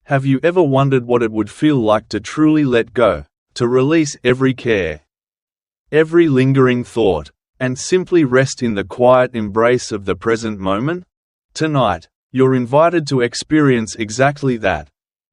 Have you ever wondered what it would feel like to truly let go, to release every care, every lingering thought, and simply rest in the quiet embrace of the present moment? Tonight, you're invited to experience exactly that.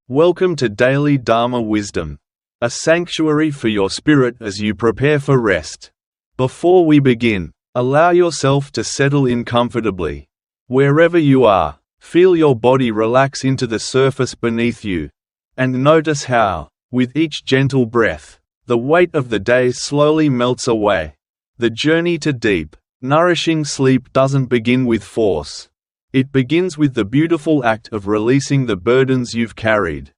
Welcome to Daily Dharma Wisdom, a sanctuary for your spirit as you prepare for rest. Before we begin, allow yourself to settle in comfortably. Wherever you are, feel your body relax into the surface beneath you, and notice how, with each gentle breath, the weight of the day slowly melts away. The journey to deep, nourishing sleep doesn't begin with force. It begins with the beautiful act of releasing the burdens you've carried.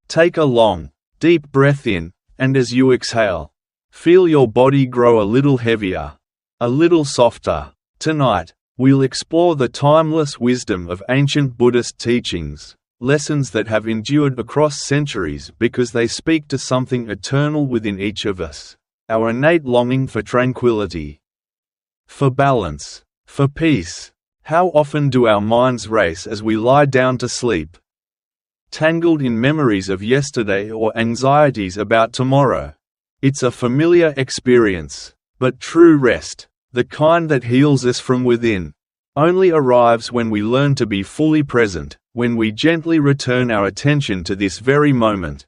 Take a long, deep breath in, and as you exhale, feel your body grow a little heavier, a little softer. Tonight, we'll explore the timeless wisdom of ancient Buddhist teachings, lessons that have endured across centuries because they speak to something eternal within each of us, our innate longing for tranquility, for balance, for peace. How often do our minds race as we lie down to sleep, tangled in memories of yesterday or anxieties about tomorrow? It's a familiar experience, but true rest, the kind that heals us from within, only arrives when we learn to be fully present, when we gently return our attention to this very moment.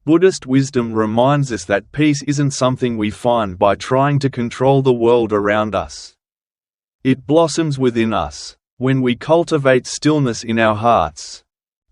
Buddhist wisdom reminds us that peace isn't something we find by trying to control the world around us. It blossoms within us, when we cultivate stillness in our hearts.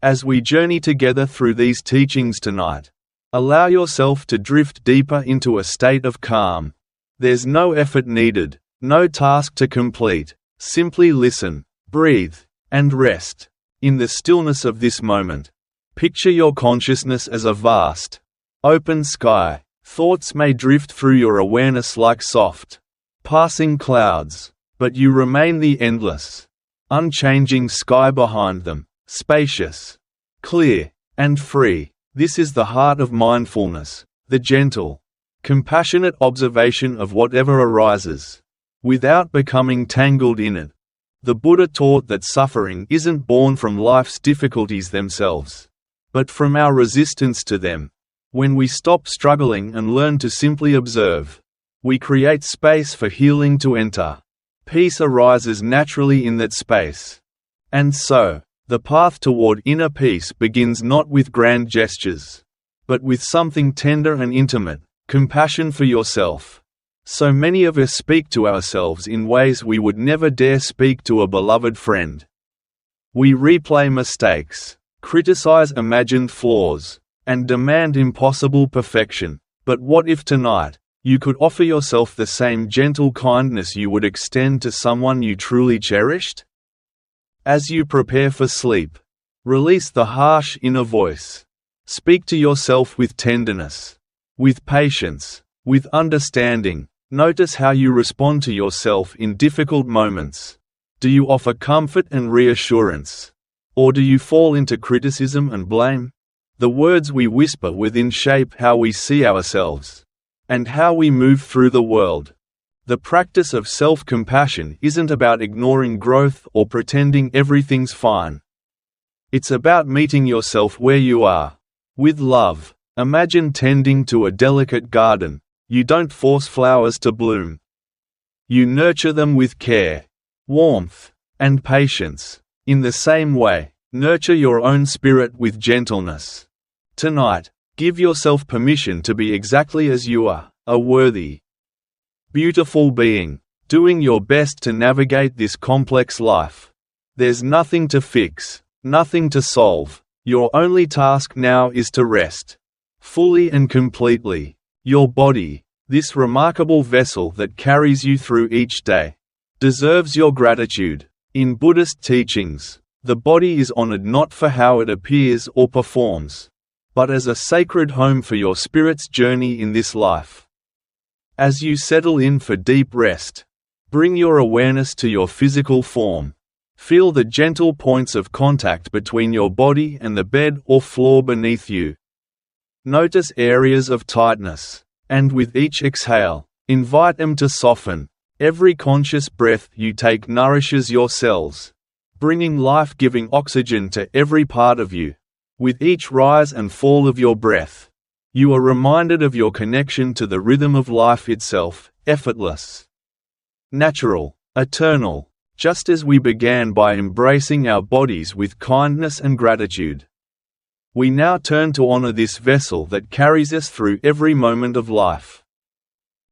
As we journey together through these teachings tonight, allow yourself to drift deeper into a state of calm. There's no effort needed, no task to complete. Simply listen, breathe, and rest. In the stillness of this moment, picture your consciousness as a vast, open sky. Thoughts may drift through your awareness like soft, passing clouds, but you remain the endless, unchanging sky behind them, spacious, clear, and free. This is the heart of mindfulness, the gentle, compassionate observation of whatever arises, without becoming tangled in it. The Buddha taught that suffering isn't born from life's difficulties themselves, but from our resistance to them. When we stop struggling and learn to simply observe, we create space for healing to enter. Peace arises naturally in that space. And so, the path toward inner peace begins not with grand gestures, but with something tender and intimate, compassion for yourself. So many of us speak to ourselves in ways we would never dare speak to a beloved friend. We replay mistakes, criticize imagined flaws, and demand impossible perfection. But what if tonight, you could offer yourself the same gentle kindness you would extend to someone you truly cherished? As you prepare for sleep, release the harsh inner voice. Speak to yourself with tenderness, with patience, with understanding. Notice how you respond to yourself in difficult moments. Do you offer comfort and reassurance? Or do you fall into criticism and blame? The words we whisper within shape how we see ourselves, and how we move through the world. The practice of self-compassion isn't about ignoring growth or pretending everything's fine. It's about meeting yourself where you are, with love. Imagine tending to a delicate garden. You don't force flowers to bloom. You nurture them with care, warmth, and patience. In the same way, nurture your own spirit with gentleness. Tonight, give yourself permission to be exactly as you are, a worthy, beautiful being, doing your best to navigate this complex life. There's nothing to fix, nothing to solve. Your only task now is to rest, fully and completely. Your body, this remarkable vessel that carries you through each day, deserves your gratitude. In Buddhist teachings, the body is honored not for how it appears or performs, but as a sacred home for your spirit's journey in this life. As you settle in for deep rest, bring your awareness to your physical form. Feel the gentle points of contact between your body and the bed or floor beneath you. Notice areas of tightness, and with each exhale, invite them to soften. Every conscious breath you take nourishes your cells, bringing life-giving oxygen to every part of you. With each rise and fall of your breath, you are reminded of your connection to the rhythm of life itself, effortless, natural, eternal, just as we began by embracing our bodies with kindness and gratitude. We now turn to honor this vessel that carries us through every moment of life.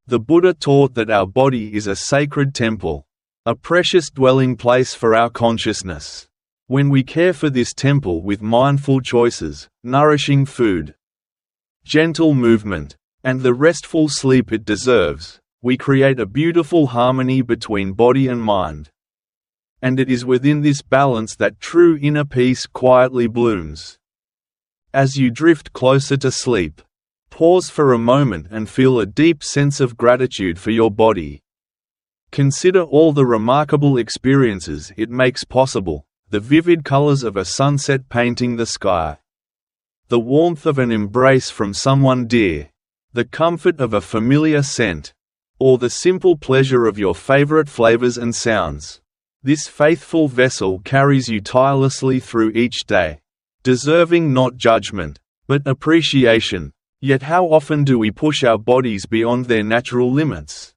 The Buddha taught that our body is a sacred temple, a precious dwelling place for our consciousness. When we care for this temple with mindful choices, nourishing food, gentle movement, and the restful sleep it deserves, we create a beautiful harmony between body and mind. And it is within this balance that true inner peace quietly blooms. As you drift closer to sleep, pause for a moment and feel a deep sense of gratitude for your body. Consider all the remarkable experiences it makes possible, the vivid colors of a sunset painting the sky, the warmth of an embrace from someone dear, the comfort of a familiar scent, or the simple pleasure of your favorite flavors and sounds. This faithful vessel carries you tirelessly through each day, deserving not judgment, but appreciation. Yet how often do we push our bodies beyond their natural limits,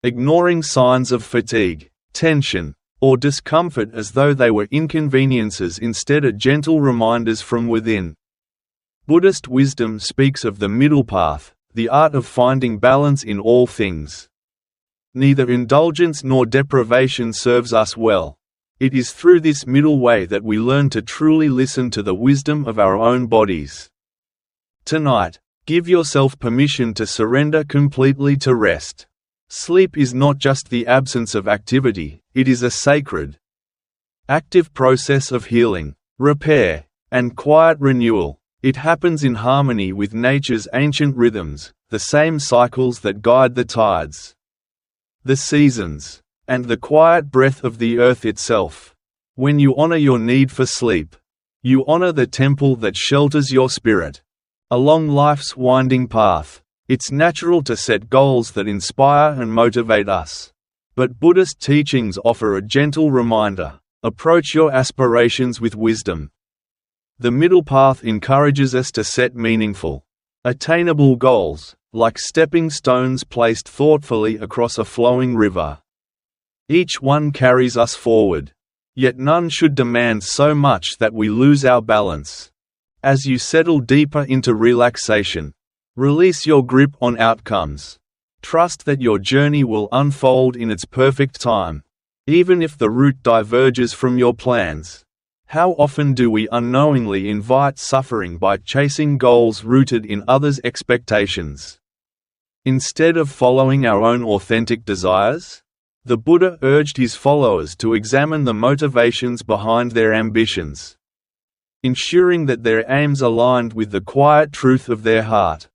ignoring signs of fatigue, tension, or discomfort as though they were inconveniences instead of gentle reminders from within? Buddhist wisdom speaks of the middle path, the art of finding balance in all things. Neither indulgence nor deprivation serves us well. It is through this middle way that we learn to truly listen to the wisdom of our own bodies. Tonight, give yourself permission to surrender completely to rest. Sleep is not just the absence of activity, it is a sacred, active process of healing, repair, and quiet renewal. It happens in harmony with nature's ancient rhythms, the same cycles that guide the tides, the seasons, and the quiet breath of the earth itself. When you honor your need for sleep, you honor the temple that shelters your spirit. Along life's winding path, it's natural to set goals that inspire and motivate us. But Buddhist teachings offer a gentle reminder: approach your aspirations with wisdom. The middle path encourages us to set meaningful, attainable goals, like stepping stones placed thoughtfully across a flowing river. Each one carries us forward, yet none should demand so much that we lose our balance. As you settle deeper into relaxation, release your grip on outcomes. Trust that your journey will unfold in its perfect time, even if the route diverges from your plans. How often do we unknowingly invite suffering by chasing goals rooted in others' expectations, instead of following our own authentic desires? The Buddha urged his followers to examine the motivations behind their ambitions, ensuring that their aims aligned with the quiet truth of their heart.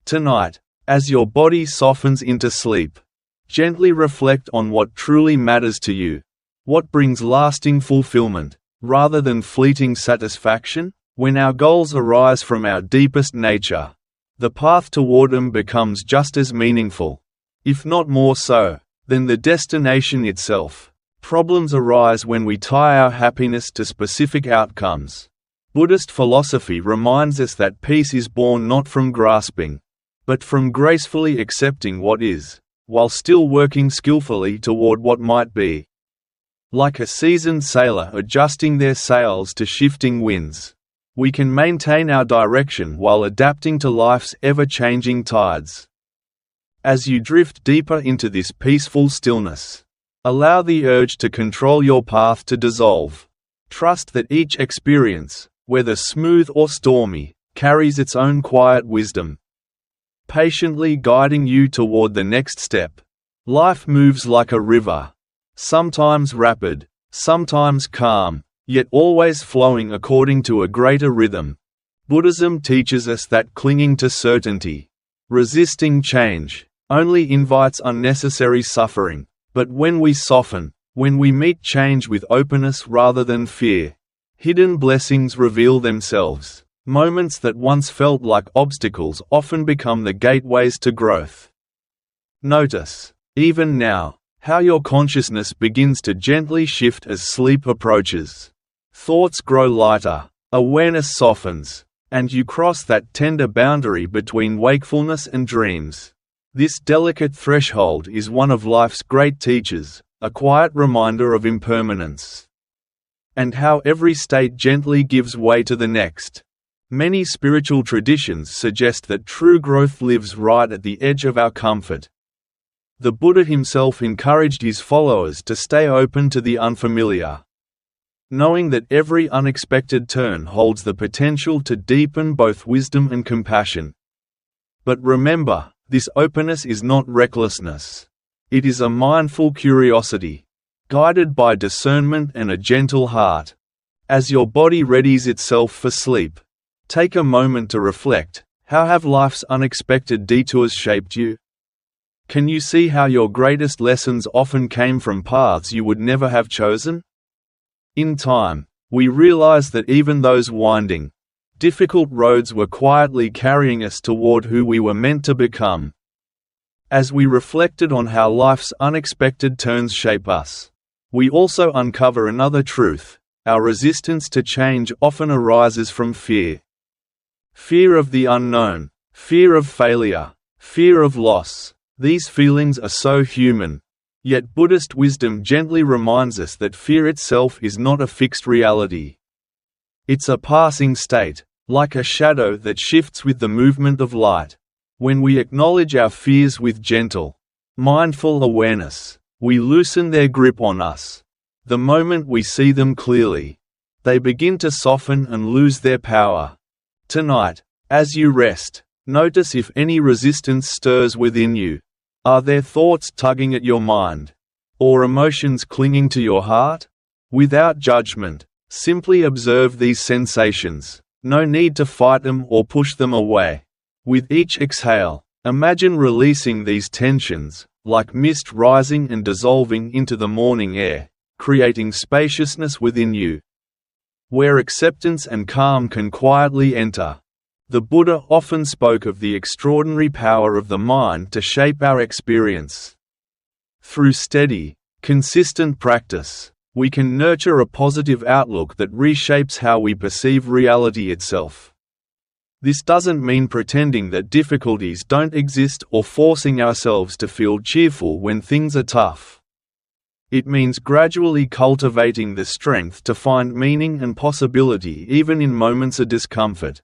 Tonight, as your body softens into sleep, gently reflect on what truly matters to you. What brings lasting fulfillment, rather than fleeting satisfaction? When our goals arise from our deepest nature, the path toward them becomes just as meaningful, if not more so, than the destination itself. Problems arise when we tie our happiness to specific outcomes. Buddhist philosophy reminds us that peace is born not from grasping, but from gracefully accepting what is, while still working skillfully toward what might be. Like a seasoned sailor adjusting their sails to shifting winds, we can maintain our direction while adapting to life's ever-changing tides. As you drift deeper into this peaceful stillness, allow the urge to control your path to dissolve. Trust that each experience, whether smooth or stormy, carries its own quiet wisdom, patiently guiding you toward the next step. Life moves like a river, sometimes rapid, sometimes calm, yet always flowing according to a greater rhythm. Buddhism teaches us that clinging to certainty, resisting change, only invites unnecessary suffering. But when we soften, when we meet change with openness rather than fear, hidden blessings reveal themselves. Moments that once felt like obstacles often become the gateways to growth. Notice, even now, how your consciousness begins to gently shift as sleep approaches. Thoughts grow lighter, Awareness softens, and you cross that tender boundary between wakefulness and dreams. This delicate threshold is one of life's great teachers, a quiet reminder of impermanence, and how every state gently gives way to the next. Many spiritual traditions suggest that true growth lives right at the edge of our comfort. The Buddha himself encouraged his followers to stay open to the unfamiliar, knowing that every unexpected turn holds the potential to deepen both wisdom and compassion. But remember, this openness is not recklessness. It is a mindful curiosity, guided by discernment and a gentle heart. As your body readies itself for sleep, take a moment to reflect. How have life's unexpected detours shaped you? Can you see how your greatest lessons often came from paths you would never have chosen? In time, we realize that even those winding, difficult roads were quietly carrying us toward who we were meant to become. As we reflected on how life's unexpected turns shape us, we also uncover another truth: our resistance to change often arises from fear. Fear of the unknown, fear of failure, fear of loss. These feelings are so human. Yet Buddhist wisdom gently reminds us that fear itself is not a fixed reality. It's a passing state, like a shadow that shifts with the movement of light. When we acknowledge our fears with gentle, mindful awareness, we loosen their grip on us. The moment we see them clearly, they begin to soften and lose their power. Tonight, as you rest, notice if any resistance stirs within you. Are there thoughts tugging at your mind, or emotions clinging to your heart? Without judgment, simply observe these sensations. No need to fight them or push them away. With each exhale, imagine releasing these tensions, like mist rising and dissolving into the morning air, creating spaciousness within you, where acceptance and calm can quietly enter. The Buddha often spoke of the extraordinary power of the mind to shape our experience. Through steady, consistent practice, we can nurture a positive outlook that reshapes how we perceive reality itself. This doesn't mean pretending that difficulties don't exist or forcing ourselves to feel cheerful when things are tough. It means gradually cultivating the strength to find meaning and possibility even in moments of discomfort.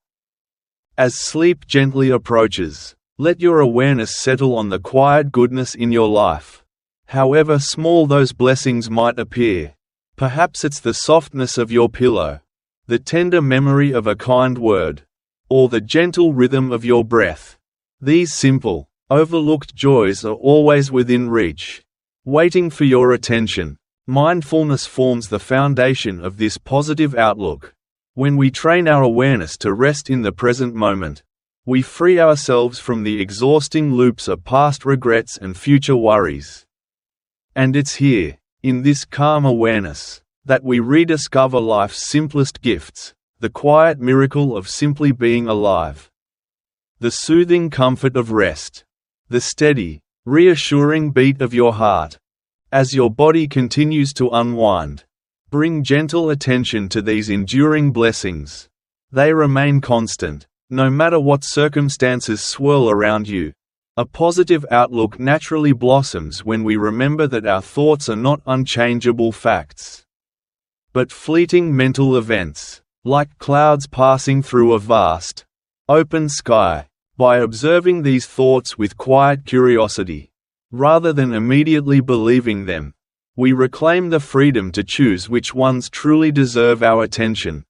As sleep gently approaches, let your awareness settle on the quiet goodness in your life. However small those blessings might appear, perhaps it's the softness of your pillow, the tender memory of a kind word, or the gentle rhythm of your breath. These simple, overlooked joys are always within reach, waiting for your attention. Mindfulness forms the foundation of this positive outlook. When we train our awareness to rest in the present moment, we free ourselves from the exhausting loops of past regrets and future worries. And it's here, in this calm awareness, that we rediscover life's simplest gifts, the quiet miracle of simply being alive. The soothing comfort of rest. The steady, reassuring beat of your heart. As your body continues to unwind, bring gentle attention to these enduring blessings. They remain constant, no matter what circumstances swirl around you. A positive outlook naturally blossoms when we remember that our thoughts are not unchangeable facts, but fleeting mental events, like clouds passing through a vast, open sky. By observing these thoughts with quiet curiosity, rather than immediately believing them, we reclaim the freedom to choose which ones truly deserve our attention.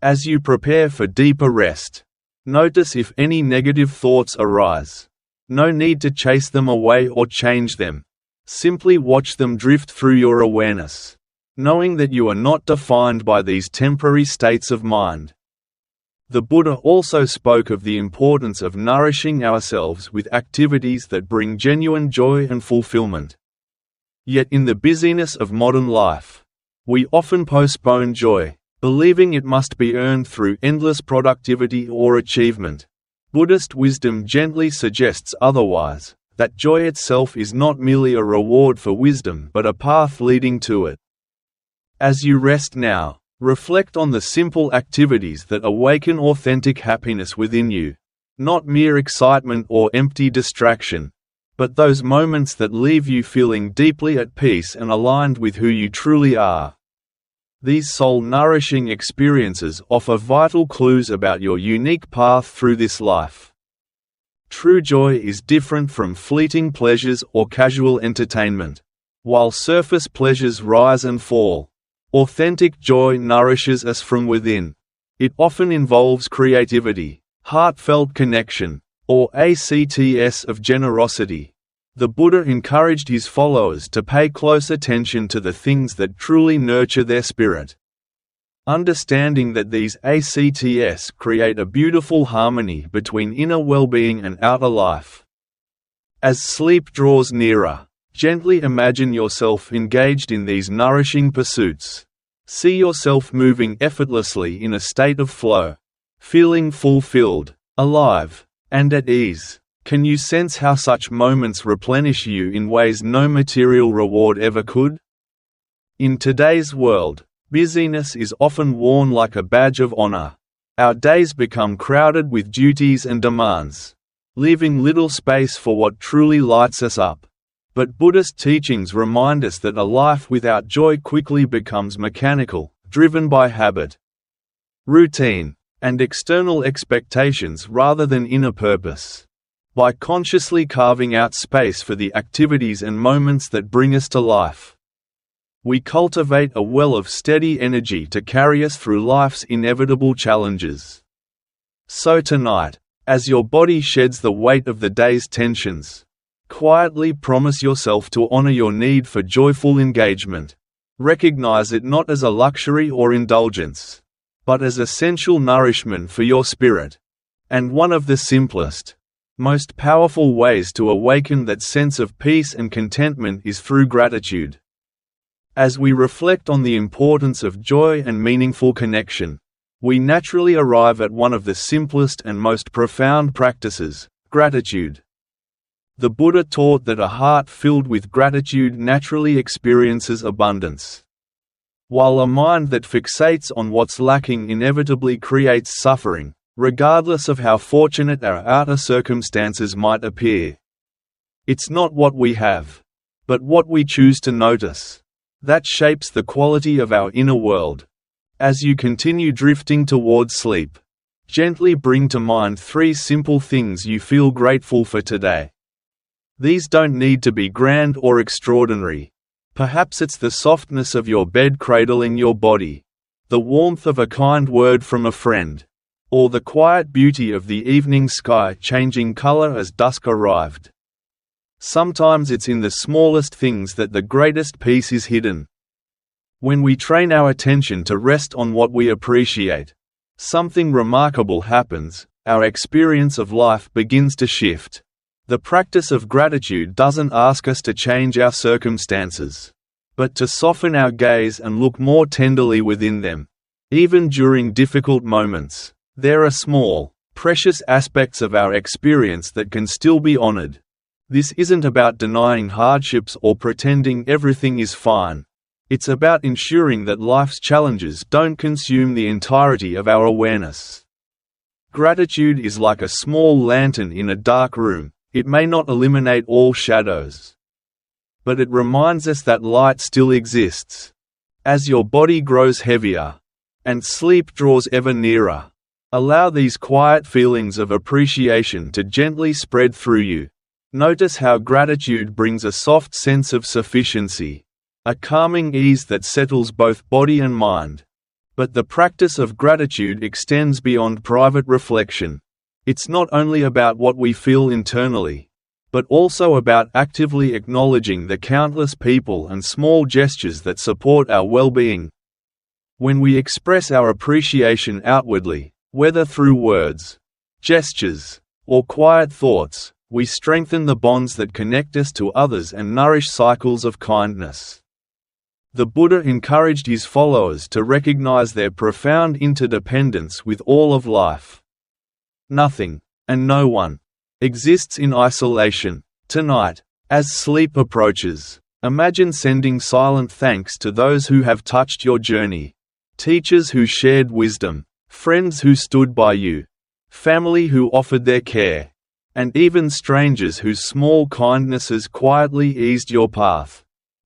As you prepare for deeper rest, notice if any negative thoughts arise. No need to chase them away or change them. Simply watch them drift through your awareness, knowing that you are not defined by these temporary states of mind. The Buddha also spoke of the importance of nourishing ourselves with activities that bring genuine joy and fulfillment. Yet in the busyness of modern life, we often postpone joy, believing it must be earned through endless productivity or achievement. Buddhist wisdom gently suggests otherwise, that joy itself is not merely a reward for wisdom but a path leading to it. As you rest now, Reflect on the simple activities that awaken authentic happiness within you, not mere excitement or empty distraction, but those moments that leave you feeling deeply at peace and aligned with who you truly are. These soul-nourishing experiences offer vital clues about your unique path through this life. True joy is different from fleeting pleasures or casual entertainment. While surface pleasures rise and fall, authentic joy nourishes us from within. It often involves creativity, heartfelt connection, or acts of generosity. The Buddha encouraged his followers to pay close attention to the things that truly nurture their spirit. Understanding that these acts create a beautiful harmony between inner well-being and outer life. As sleep draws nearer, gently imagine yourself engaged in these nourishing pursuits. See yourself moving effortlessly in a state of flow, feeling fulfilled, alive, and at ease. Can you sense how such moments replenish you in ways no material reward ever could? In today's world, busyness is often worn like a badge of honor. Our days become crowded with duties and demands, leaving little space for what truly lights us up. But Buddhist teachings remind us that a life without joy quickly becomes mechanical, driven by habit, routine, and external expectations rather than inner purpose. By consciously carving out space for the activities and moments that bring us to life, we cultivate a well of steady energy to carry us through life's inevitable challenges. So tonight, as your body sheds the weight of the day's tensions, quietly promise yourself to honor your need for joyful engagement. Recognize it not as a luxury or indulgence, but as essential nourishment for your spirit. And one of the simplest, most powerful ways to awaken that sense of peace and contentment is through gratitude. As we reflect on the importance of joy and meaningful connection, we naturally arrive at one of the simplest and most profound practices: gratitude. The Buddha taught that a heart filled with gratitude naturally experiences abundance, while a mind that fixates on what's lacking inevitably creates suffering, regardless of how fortunate our outer circumstances might appear. It's not what we have, but what we choose to notice, that shapes the quality of our inner world. As you continue drifting towards sleep, gently bring to mind 3 simple things you feel grateful for today. These don't need to be grand or extraordinary. Perhaps it's the softness of your bed cradling your body, the warmth of a kind word from a friend, or the quiet beauty of the evening sky changing color as dusk arrived. Sometimes it's in the smallest things that the greatest peace is hidden. When we train our attention to rest on what we appreciate, something remarkable happens. Our experience of life begins to shift. The practice of gratitude doesn't ask us to change our circumstances, but to soften our gaze and look more tenderly within them. Even during difficult moments, there are small, precious aspects of our experience that can still be honored. This isn't about denying hardships or pretending everything is fine. It's about ensuring that life's challenges don't consume the entirety of our awareness. Gratitude is like a small lantern in a dark room. It may not eliminate all shadows, but it reminds us that light still exists. As your body grows heavier, and sleep draws ever nearer, allow these quiet feelings of appreciation to gently spread through you. Notice how gratitude brings a soft sense of sufficiency, a calming ease that settles both body and mind. But the practice of gratitude extends beyond private reflection. It's not only about what we feel internally, but also about actively acknowledging the countless people and small gestures that support our well-being. When we express our appreciation outwardly, whether through words, gestures, or quiet thoughts, we strengthen the bonds that connect us to others and nourish cycles of kindness. The Buddha encouraged his followers to recognize their profound interdependence with all of life. Nothing, and no one, exists in isolation. Tonight, as sleep approaches, imagine sending silent thanks to those who have touched your journey. teachers who shared wisdom, friends who stood by you, family who offered their care, and even strangers whose small kindnesses quietly eased your path.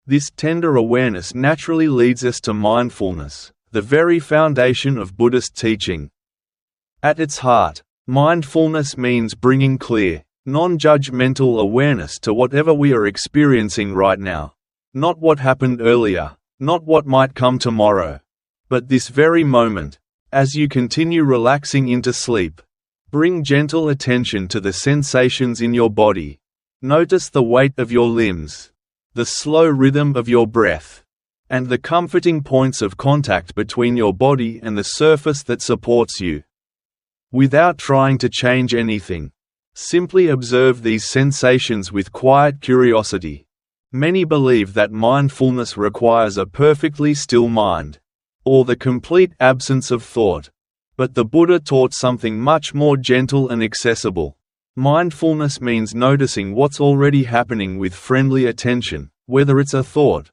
This tender awareness naturally leads us to mindfulness, the very foundation of Buddhist teaching. At its heart, mindfulness means bringing clear, non-judgmental awareness to whatever we are experiencing right now. Not what happened earlier, not what might come tomorrow, but this very moment. As you continue relaxing into sleep, bring gentle attention to the sensations in your body. Notice the weight of your limbs, the slow rhythm of your breath, and the comforting points of contact between your body and the surface that supports you. Without trying to change anything, simply observe these sensations with quiet curiosity. Many believe that mindfulness requires a perfectly still mind, or the complete absence of thought. But the Buddha taught something much more gentle and accessible. Mindfulness means noticing what's already happening with friendly attention, whether it's a thought,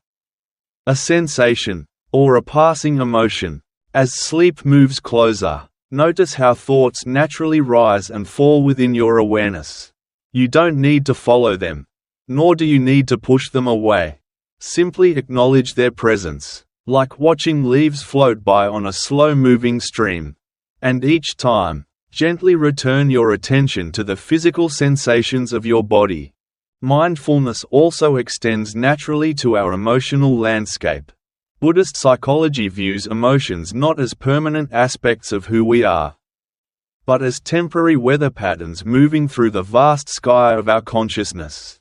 a sensation, or a passing emotion. As sleep moves closer, notice how thoughts naturally rise and fall within your awareness. You don't need to follow them, nor do you need to push them away. Simply acknowledge their presence, like watching leaves float by on a slow-moving stream. And each time, gently return your attention to the physical sensations of your body. Mindfulness also extends naturally to our emotional landscape. Buddhist psychology views emotions not as permanent aspects of who we are, but as temporary weather patterns moving through the vast sky of our consciousness.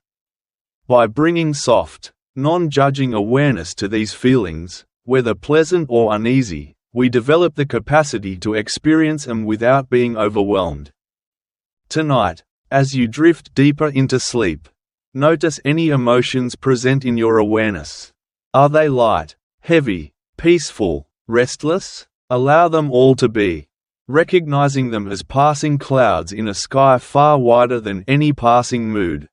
By bringing soft, non-judging awareness to these feelings, whether pleasant or uneasy, we develop the capacity to experience them without being overwhelmed. Tonight, as you drift deeper into sleep, notice any emotions present in your awareness. Are they light, heavy, peaceful, restless? Allow them all to be, recognizing them as passing clouds in a sky far wider than any passing mood.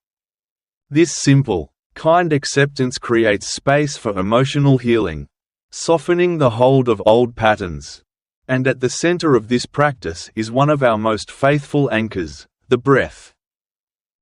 This simple, kind acceptance creates space for emotional healing, softening the hold of old patterns. And at the center of this practice is one of our most faithful anchors, the breath.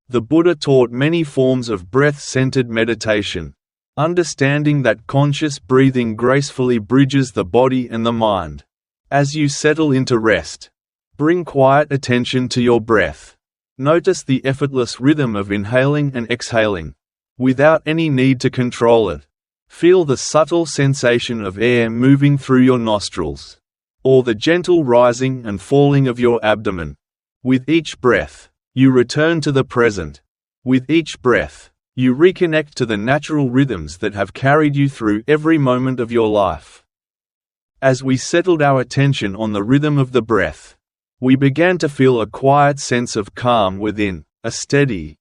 The Buddha taught many forms of breath-centered meditation, understanding that conscious breathing gracefully bridges the body and the mind. As you settle into rest, bring quiet attention to your breath. Notice the effortless rhythm of inhaling and exhaling, without any need to control it. Feel the subtle sensation of air moving through your nostrils, or the gentle rising and falling of your abdomen. With each breath, you return to the present. With each breath, you reconnect to the natural rhythms that have carried you through every moment of your life. As we settled our attention on the rhythm of the breath, we began to feel a quiet sense of calm within, a steady,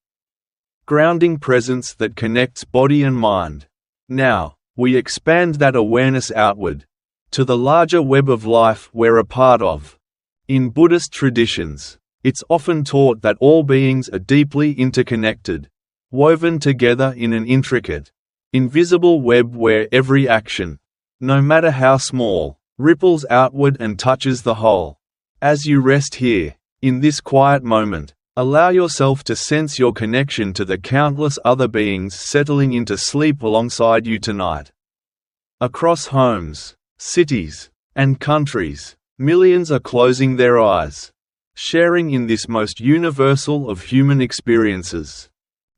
grounding presence that connects body and mind. Now, we expand that awareness outward, to the larger web of life we're a part of. In Buddhist traditions, it's often taught that all beings are deeply interconnected, woven together in an intricate, invisible web where every action, no matter how small, ripples outward and touches the whole. As you rest here, in this quiet moment, allow yourself to sense your connection to the countless other beings settling into sleep alongside you tonight. Across homes, cities, and countries, millions are closing their eyes, sharing in this most universal of human experiences.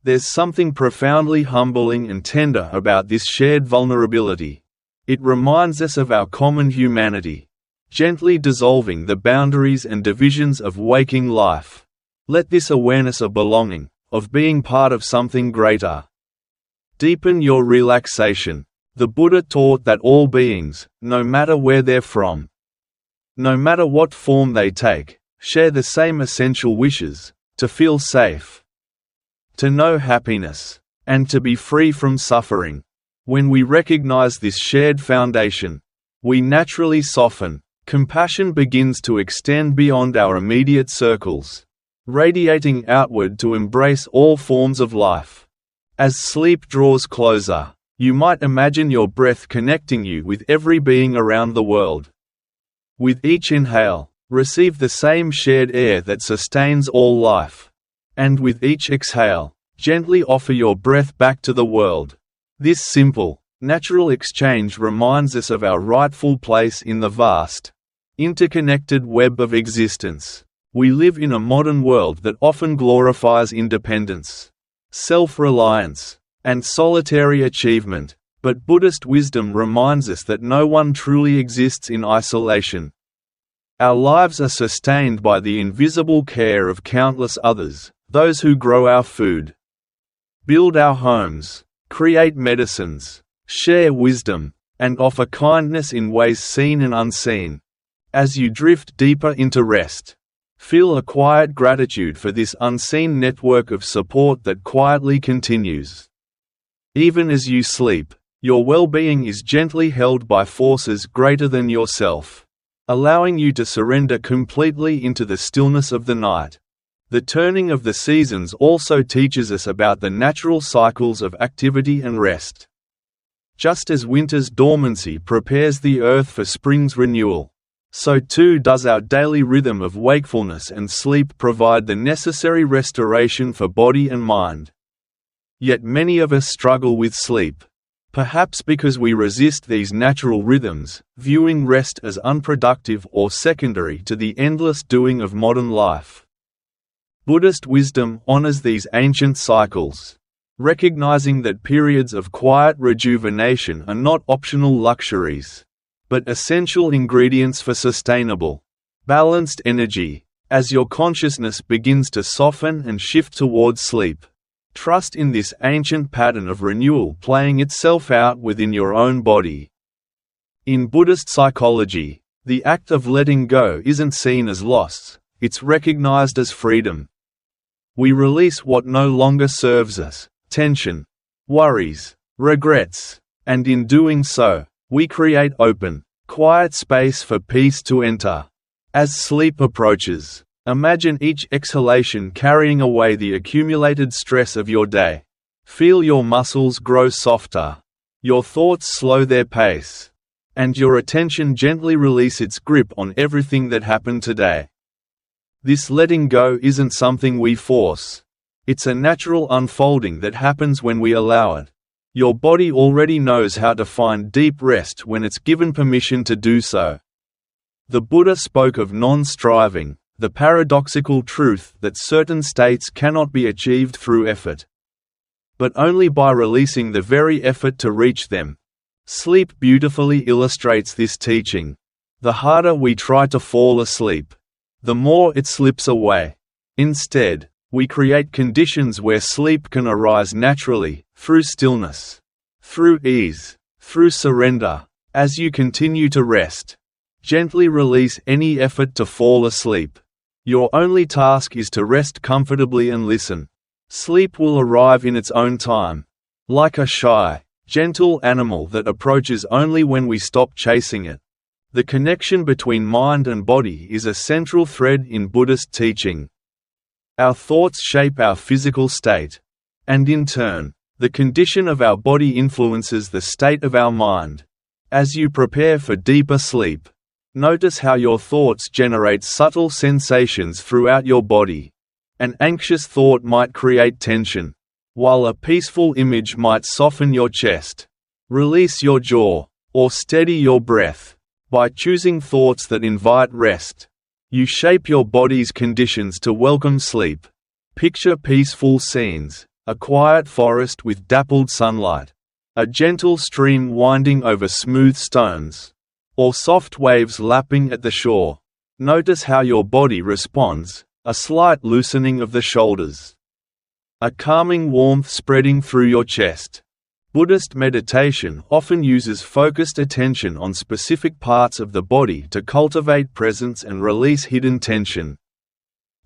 There's something profoundly humbling and tender about this shared vulnerability. It reminds us of our common humanity, gently dissolving the boundaries and divisions of waking life. Let this awareness of belonging, of being part of something greater, deepen your relaxation. The Buddha taught that all beings, no matter where they're from, no matter what form they take, share the same essential wishes: to feel safe, to know happiness, and to be free from suffering. When we recognize this shared foundation, we naturally soften. Compassion begins to extend beyond our immediate circles, radiating outward to embrace all forms of life. As sleep draws closer, You might imagine your breath connecting you with every being around the world. With each inhale, receive the same shared air that sustains all life. And with each exhale, gently offer your breath back to the world. This simple, natural exchange reminds us of our rightful place in the vast, interconnected web of existence. We live in a modern world that often glorifies independence, self-reliance, and solitary achievement, but Buddhist wisdom reminds us that no one truly exists in isolation. Our lives are sustained by the invisible care of countless others, those who grow our food, build our homes, create medicines, share wisdom, and offer kindness in ways seen and unseen. As you drift deeper into rest, feel a quiet gratitude for this unseen network of support that quietly continues. Even as you sleep, your well-being is gently held by forces greater than yourself, allowing you to surrender completely into the stillness of the night. The turning of the seasons also teaches us about the natural cycles of activity and rest. Just as winter's dormancy prepares the earth for spring's renewal, so too does our daily rhythm of wakefulness and sleep provide the necessary restoration for body and mind. Yet many of us struggle with sleep, perhaps because we resist these natural rhythms, viewing rest as unproductive or secondary to the endless doing of modern life. Buddhist wisdom honors these ancient cycles, recognizing that periods of quiet rejuvenation are not optional luxuries, but essential ingredients for sustainable, balanced energy. As your consciousness begins to soften and shift towards sleep, trust in this ancient pattern of renewal playing itself out within your own body. In Buddhist psychology, the act of letting go isn't seen as loss, it's recognized as freedom. We release what no longer serves us, tension, worries, regrets, and in doing so, we create open, quiet space for peace to enter. As sleep approaches, imagine each exhalation carrying away the accumulated stress of your day. Feel your muscles grow softer, your thoughts slow their pace, and your attention gently release its grip on everything that happened today. This letting go isn't something we force. It's a natural unfolding that happens when we allow it. Your body already knows how to find deep rest when it's given permission to do so. The Buddha spoke of non-striving, the paradoxical truth that certain states cannot be achieved through effort, but only by releasing the very effort to reach them. Sleep beautifully illustrates this teaching. The harder we try to fall asleep, the more it slips away. Instead, we create conditions where sleep can arise naturally, through stillness, through ease, through surrender. As you continue to rest, gently release any effort to fall asleep. Your only task is to rest comfortably and listen. Sleep will arrive in its own time, like a shy, gentle animal that approaches only when we stop chasing it. The connection between mind and body is a central thread in Buddhist teaching. Our thoughts shape our physical state, and in turn, the condition of our body influences the state of our mind. As you prepare for deeper sleep, notice how your thoughts generate subtle sensations throughout your body. An anxious thought might create tension, while a peaceful image might soften your chest, release your jaw, or steady your breath. By choosing thoughts that invite rest, you shape your body's conditions to welcome sleep. Picture peaceful scenes, a quiet forest with dappled sunlight, a gentle stream winding over smooth stones, or soft waves lapping at the shore. Notice how your body responds, a slight loosening of the shoulders, a calming warmth spreading through your chest. Buddhist meditation often uses focused attention on specific parts of the body to cultivate presence and release hidden tension.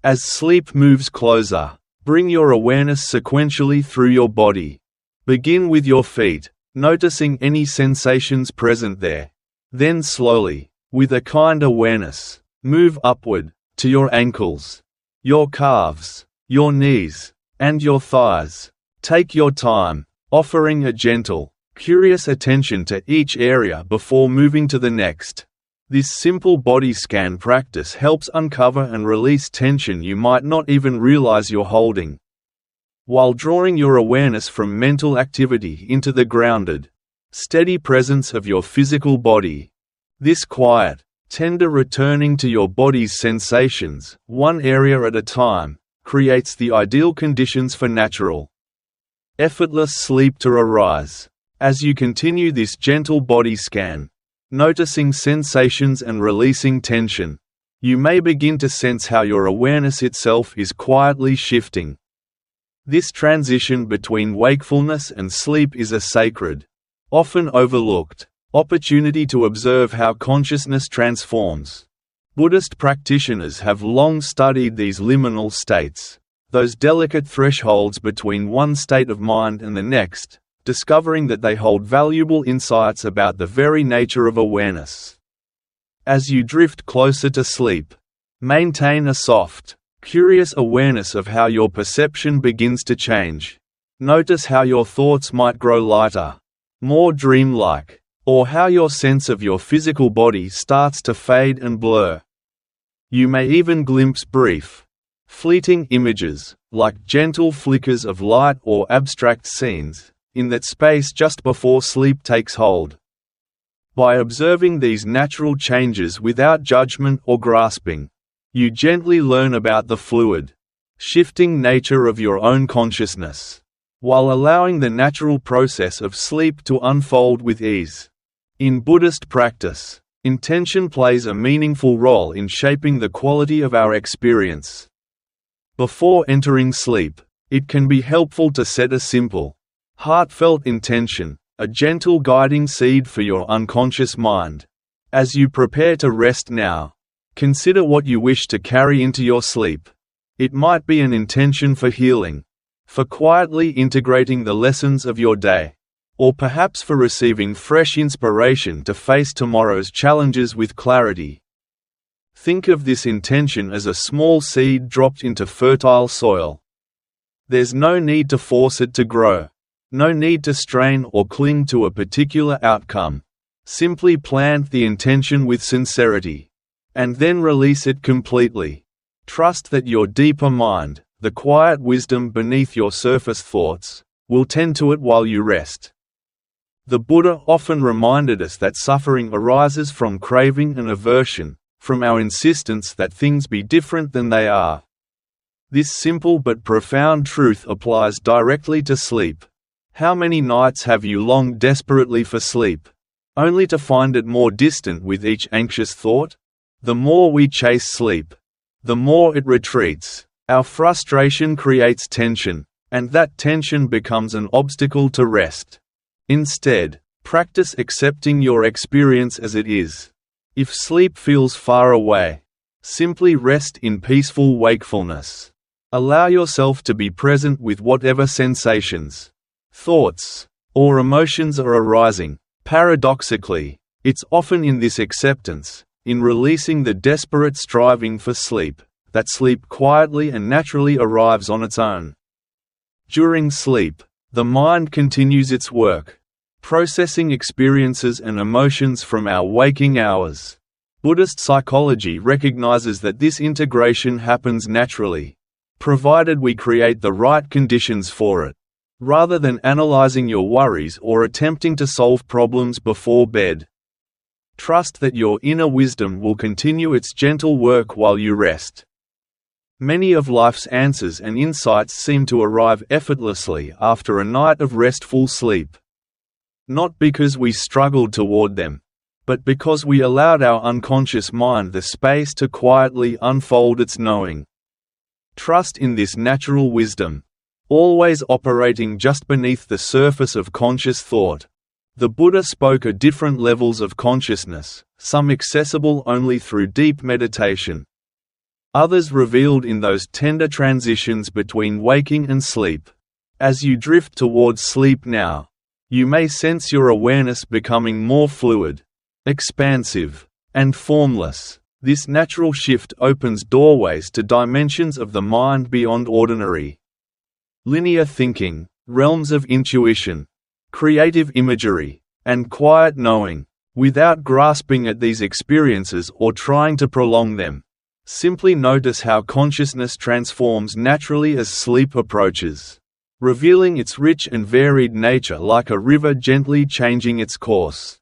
As sleep moves closer, bring your awareness sequentially through your body. Begin with your feet, noticing any sensations present there. Then slowly, with a kind awareness, move upward, to your ankles, your calves, your knees, and your thighs. Take your time, offering a gentle, curious attention to each area before moving to the next. This simple body scan practice helps uncover and release tension you might not even realize you're holding, while drawing your awareness from mental activity into the grounded, steady presence of your physical body. This quiet, tender returning to your body's sensations, one area at a time, creates the ideal conditions for natural, effortless sleep to arise. As you continue this gentle body scan, noticing sensations and releasing tension, you may begin to sense how your awareness itself is quietly shifting. This transition between wakefulness and sleep is a sacred, often overlooked, opportunity to observe how consciousness transforms. Buddhist practitioners have long studied these liminal states, those delicate thresholds between one state of mind and the next, discovering that they hold valuable insights about the very nature of awareness. As you drift closer to sleep, maintain a soft, curious awareness of how your perception begins to change. Notice how your thoughts might grow lighter, more dreamlike, or how your sense of your physical body starts to fade and blur. You may even glimpse brief, fleeting images, like gentle flickers of light or abstract scenes, in that space just before sleep takes hold. By observing these natural changes without judgment or grasping, you gently learn about the fluid, shifting nature of your own consciousness, while allowing the natural process of sleep to unfold with ease. In Buddhist practice, intention plays a meaningful role in shaping the quality of our experience. Before entering sleep, it can be helpful to set a simple, heartfelt intention, a gentle guiding seed for your unconscious mind. As you prepare to rest now, consider what you wish to carry into your sleep. It might be an intention for healing, for quietly integrating the lessons of your day, or perhaps for receiving fresh inspiration to face tomorrow's challenges with clarity. Think of this intention as a small seed dropped into fertile soil. There's no need to force it to grow. No need to strain or cling to a particular outcome. Simply plant the intention with sincerity, and then release it completely. Trust that your deeper mind, the quiet wisdom beneath your surface thoughts, will tend to it while you rest. The Buddha often reminded us that suffering arises from craving and aversion, from our insistence that things be different than they are. This simple but profound truth applies directly to sleep. How many nights have you longed desperately for sleep, only to find it more distant with each anxious thought? The more we chase sleep, the more it retreats. Our frustration creates tension, and that tension becomes an obstacle to rest. Instead, practice accepting your experience as it is. If sleep feels far away, simply rest in peaceful wakefulness. Allow yourself to be present with whatever sensations, thoughts, or emotions are arising. Paradoxically, it's often in this acceptance, in releasing the desperate striving for sleep, that sleep quietly and naturally arrives on its own. During sleep, the mind continues its work, processing experiences and emotions from our waking hours. Buddhist psychology recognizes that this integration happens naturally, provided we create the right conditions for it. Rather than analyzing your worries or attempting to solve problems before bed. Trust that your inner wisdom will continue its gentle work while you rest. Many of life's answers and insights seem to arrive effortlessly after a night of restful sleep. Not because we struggled toward them, but because we allowed our unconscious mind the space to quietly unfold its knowing. Trust in this natural wisdom, always operating just beneath the surface of conscious thought. The Buddha spoke of different levels of consciousness, some accessible only through deep meditation, others revealed in those tender transitions between waking and sleep. As you drift towards sleep now, you may sense your awareness becoming more fluid, expansive, and formless. This natural shift opens doorways to dimensions of the mind beyond ordinary linear thinking, realms of intuition, creative imagery, and quiet knowing. Without grasping at these experiences or trying to prolong them, simply notice how consciousness transforms naturally as sleep approaches, revealing its rich and varied nature like a river gently changing its course.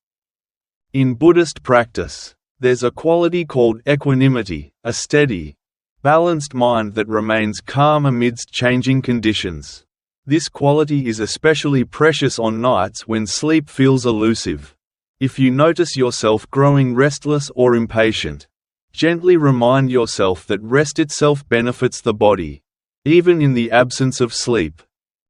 In Buddhist practice, there's a quality called equanimity, a steady, balanced mind that remains calm amidst changing conditions. This quality is especially precious on nights when sleep feels elusive. If you notice yourself growing restless or impatient, gently remind yourself that rest itself benefits the body, even in the absence of sleep.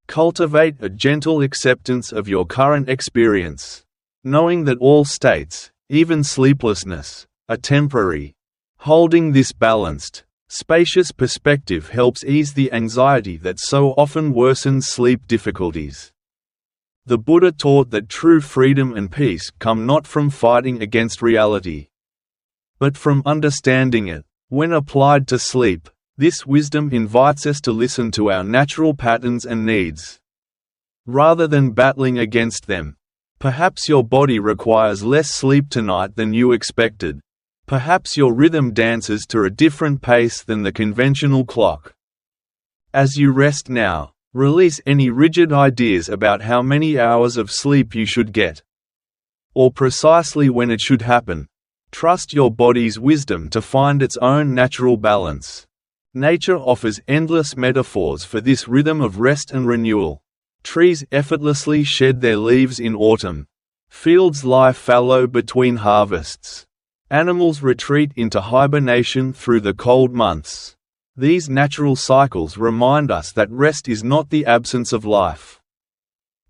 Cultivate a gentle acceptance of your current experience, knowing that all states, even sleeplessness, are temporary. Holding this balanced, spacious perspective helps ease the anxiety that so often worsens sleep difficulties. The Buddha taught that true freedom and peace come not from fighting against reality, but from understanding it. When applied to sleep, this wisdom invites us to listen to our natural patterns and needs, rather than battling against them. Perhaps your body requires less sleep tonight than you expected. Perhaps your rhythm dances to a different pace than the conventional clock. As you rest now, release any rigid ideas about how many hours of sleep you should get, or precisely when it should happen. Trust your body's wisdom to find its own natural balance. Nature offers endless metaphors for this rhythm of rest and renewal. Trees effortlessly shed their leaves in autumn. Fields lie fallow between harvests. Animals retreat into hibernation through the cold months. These natural cycles remind us that rest is not the absence of life,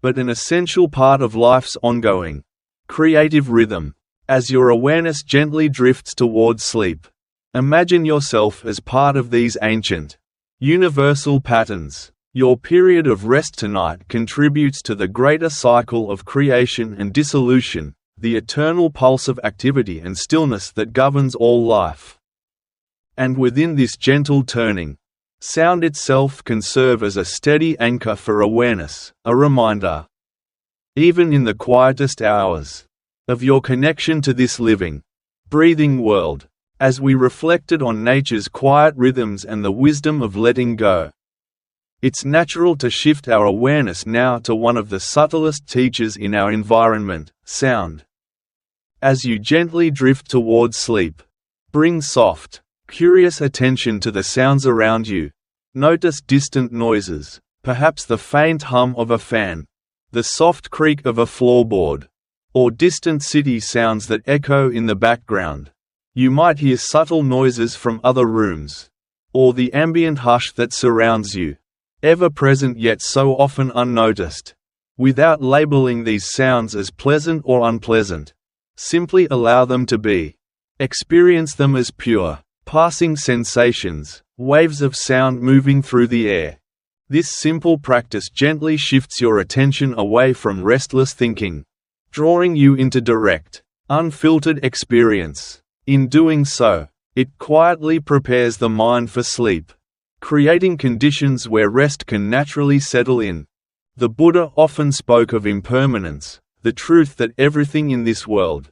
but an essential part of life's ongoing, creative rhythm. As your awareness gently drifts towards sleep, imagine yourself as part of these ancient, universal patterns. Your period of rest tonight contributes to the greater cycle of creation and dissolution, the eternal pulse of activity and stillness that governs all life. And within this gentle turning, sound itself can serve as a steady anchor for awareness, a reminder, even in the quietest hours, of your connection to this living, breathing world. As we reflected on nature's quiet rhythms and the wisdom of letting go, it's natural to shift our awareness now to one of the subtlest teachers in our environment, sound. As you gently drift towards sleep, bring soft, curious attention to the sounds around you. Notice distant noises, perhaps the faint hum of a fan, the soft creak of a floorboard, or distant city sounds that echo in the background. You might hear subtle noises from other rooms, or the ambient hush that surrounds you, ever present yet so often unnoticed. Without labeling these sounds as pleasant or unpleasant, simply allow them to be. Experience them as pure, passing sensations, waves of sound moving through the air. This simple practice gently shifts your attention away from restless thinking, drawing you into direct, unfiltered experience. In doing so, it quietly prepares the mind for sleep, creating conditions where rest can naturally settle in. The Buddha often spoke of impermanence, the truth that everything in this world,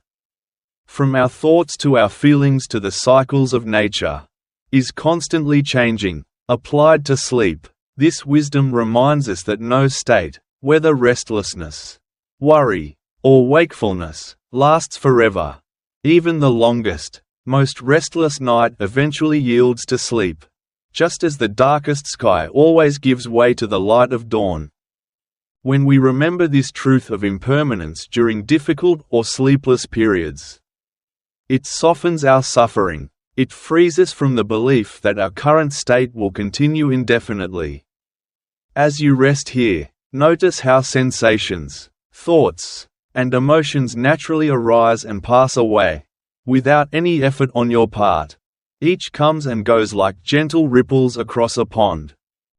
from our thoughts to our feelings to the cycles of nature, is constantly changing. Applied to sleep, this wisdom reminds us that no state, whether restlessness, worry, or wakefulness, lasts forever. Even the longest, most restless night eventually yields to sleep, just as the darkest sky always gives way to the light of dawn. When we remember this truth of impermanence during difficult or sleepless periods, it softens our suffering. It frees us from the belief that our current state will continue indefinitely. As you rest here, notice how sensations, thoughts, and emotions naturally arise and pass away, without any effort on your part. Each comes and goes like gentle ripples across a pond.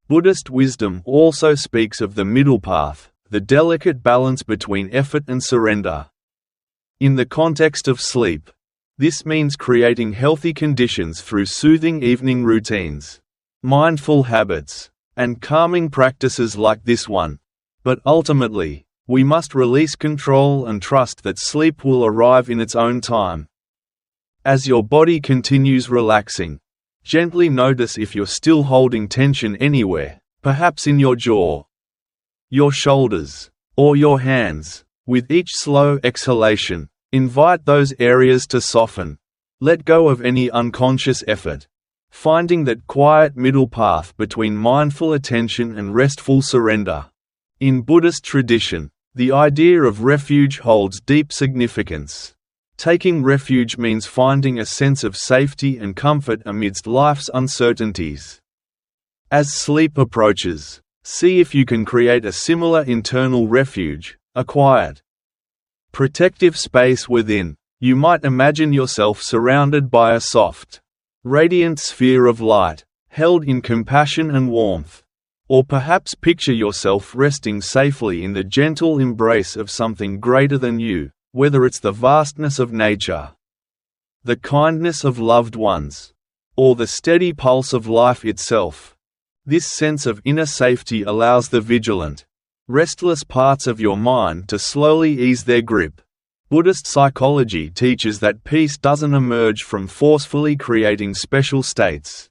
Buddhist wisdom also speaks of the middle path, the delicate balance between effort and surrender. In the context of sleep, this means creating healthy conditions through soothing evening routines, mindful habits, and calming practices like this one. But ultimately, We must release control and trust that sleep will arrive in its own time. As your body continues relaxing, gently notice if you're still holding tension anywhere, perhaps in your jaw, your shoulders, or your hands. With each slow exhalation, invite those areas to soften. Let go of any unconscious effort, finding that quiet middle path between mindful attention and restful surrender. In Buddhist tradition, the idea of refuge holds deep significance. Taking refuge means finding a sense of safety and comfort amidst life's uncertainties. As sleep approaches, see if you can create a similar internal refuge, a quiet, protective space within. You might imagine yourself surrounded by a soft, radiant sphere of light, held in compassion and warmth. Or perhaps picture yourself resting safely in the gentle embrace of something greater than you, whether it's the vastness of nature, the kindness of loved ones, or the steady pulse of life itself. This sense of inner safety allows the vigilant, restless parts of your mind to slowly ease their grip. Buddhist psychology teaches that peace doesn't emerge from forcefully creating special states,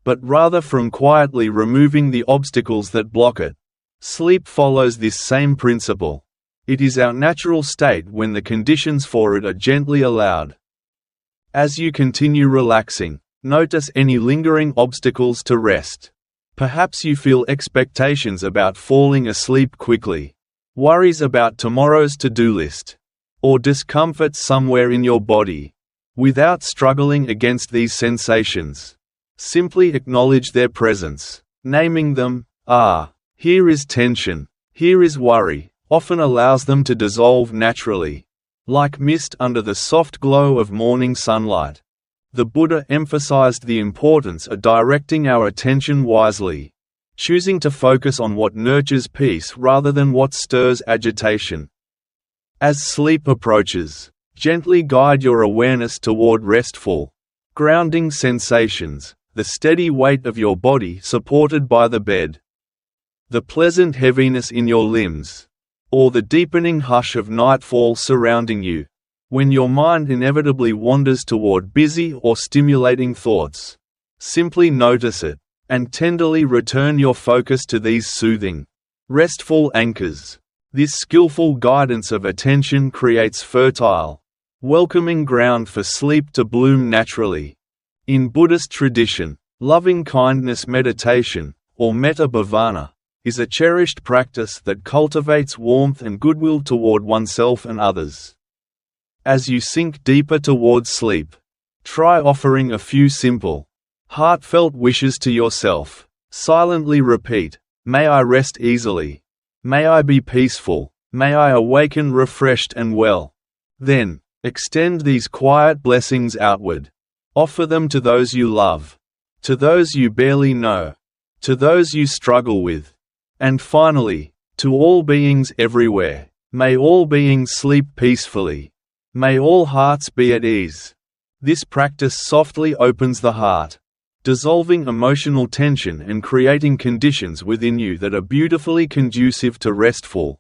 but rather from quietly removing the obstacles that block it. Sleep follows this same principle. It is our natural state when the conditions for it are gently allowed. As you continue relaxing, notice any lingering obstacles to rest. Perhaps you feel expectations about falling asleep quickly, worries about tomorrow's to-do list, or discomfort somewhere in your body. Without struggling against these sensations, simply acknowledge their presence. Naming them, here is tension, here is worry, often allows them to dissolve naturally, like mist under the soft glow of morning sunlight. The Buddha emphasized the importance of directing our attention wisely, choosing to focus on what nurtures peace rather than what stirs agitation. As sleep approaches, gently guide your awareness toward restful, grounding sensations, the steady weight of your body supported by the bed, the pleasant heaviness in your limbs, or the deepening hush of nightfall surrounding you. When your mind inevitably wanders toward busy or stimulating thoughts, simply notice it, and tenderly return your focus to these soothing, restful anchors. This skillful guidance of attention creates fertile, welcoming ground for sleep to bloom naturally. In Buddhist tradition, loving-kindness meditation, or metta bhavana, is a cherished practice that cultivates warmth and goodwill toward oneself and others. As you sink deeper towards sleep, try offering a few simple, heartfelt wishes to yourself. Silently repeat, "May I rest easily. May I be peaceful. May I awaken refreshed and well." Then, extend these quiet blessings outward. Offer them to those you love, to those you barely know, to those you struggle with, and finally, to all beings everywhere. May all beings sleep peacefully. May all hearts be at ease. This practice softly opens the heart, dissolving emotional tension and creating conditions within you that are beautifully conducive to restful,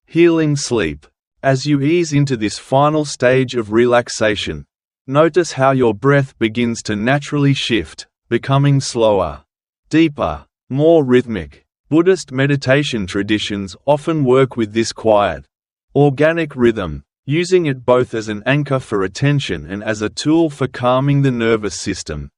healing sleep. As you ease into this final stage of relaxation, notice how your breath begins to naturally shift, becoming slower, deeper, more rhythmic. Buddhist meditation traditions often work with this quiet, organic rhythm, using it both as an anchor for attention and as a tool for calming the nervous system.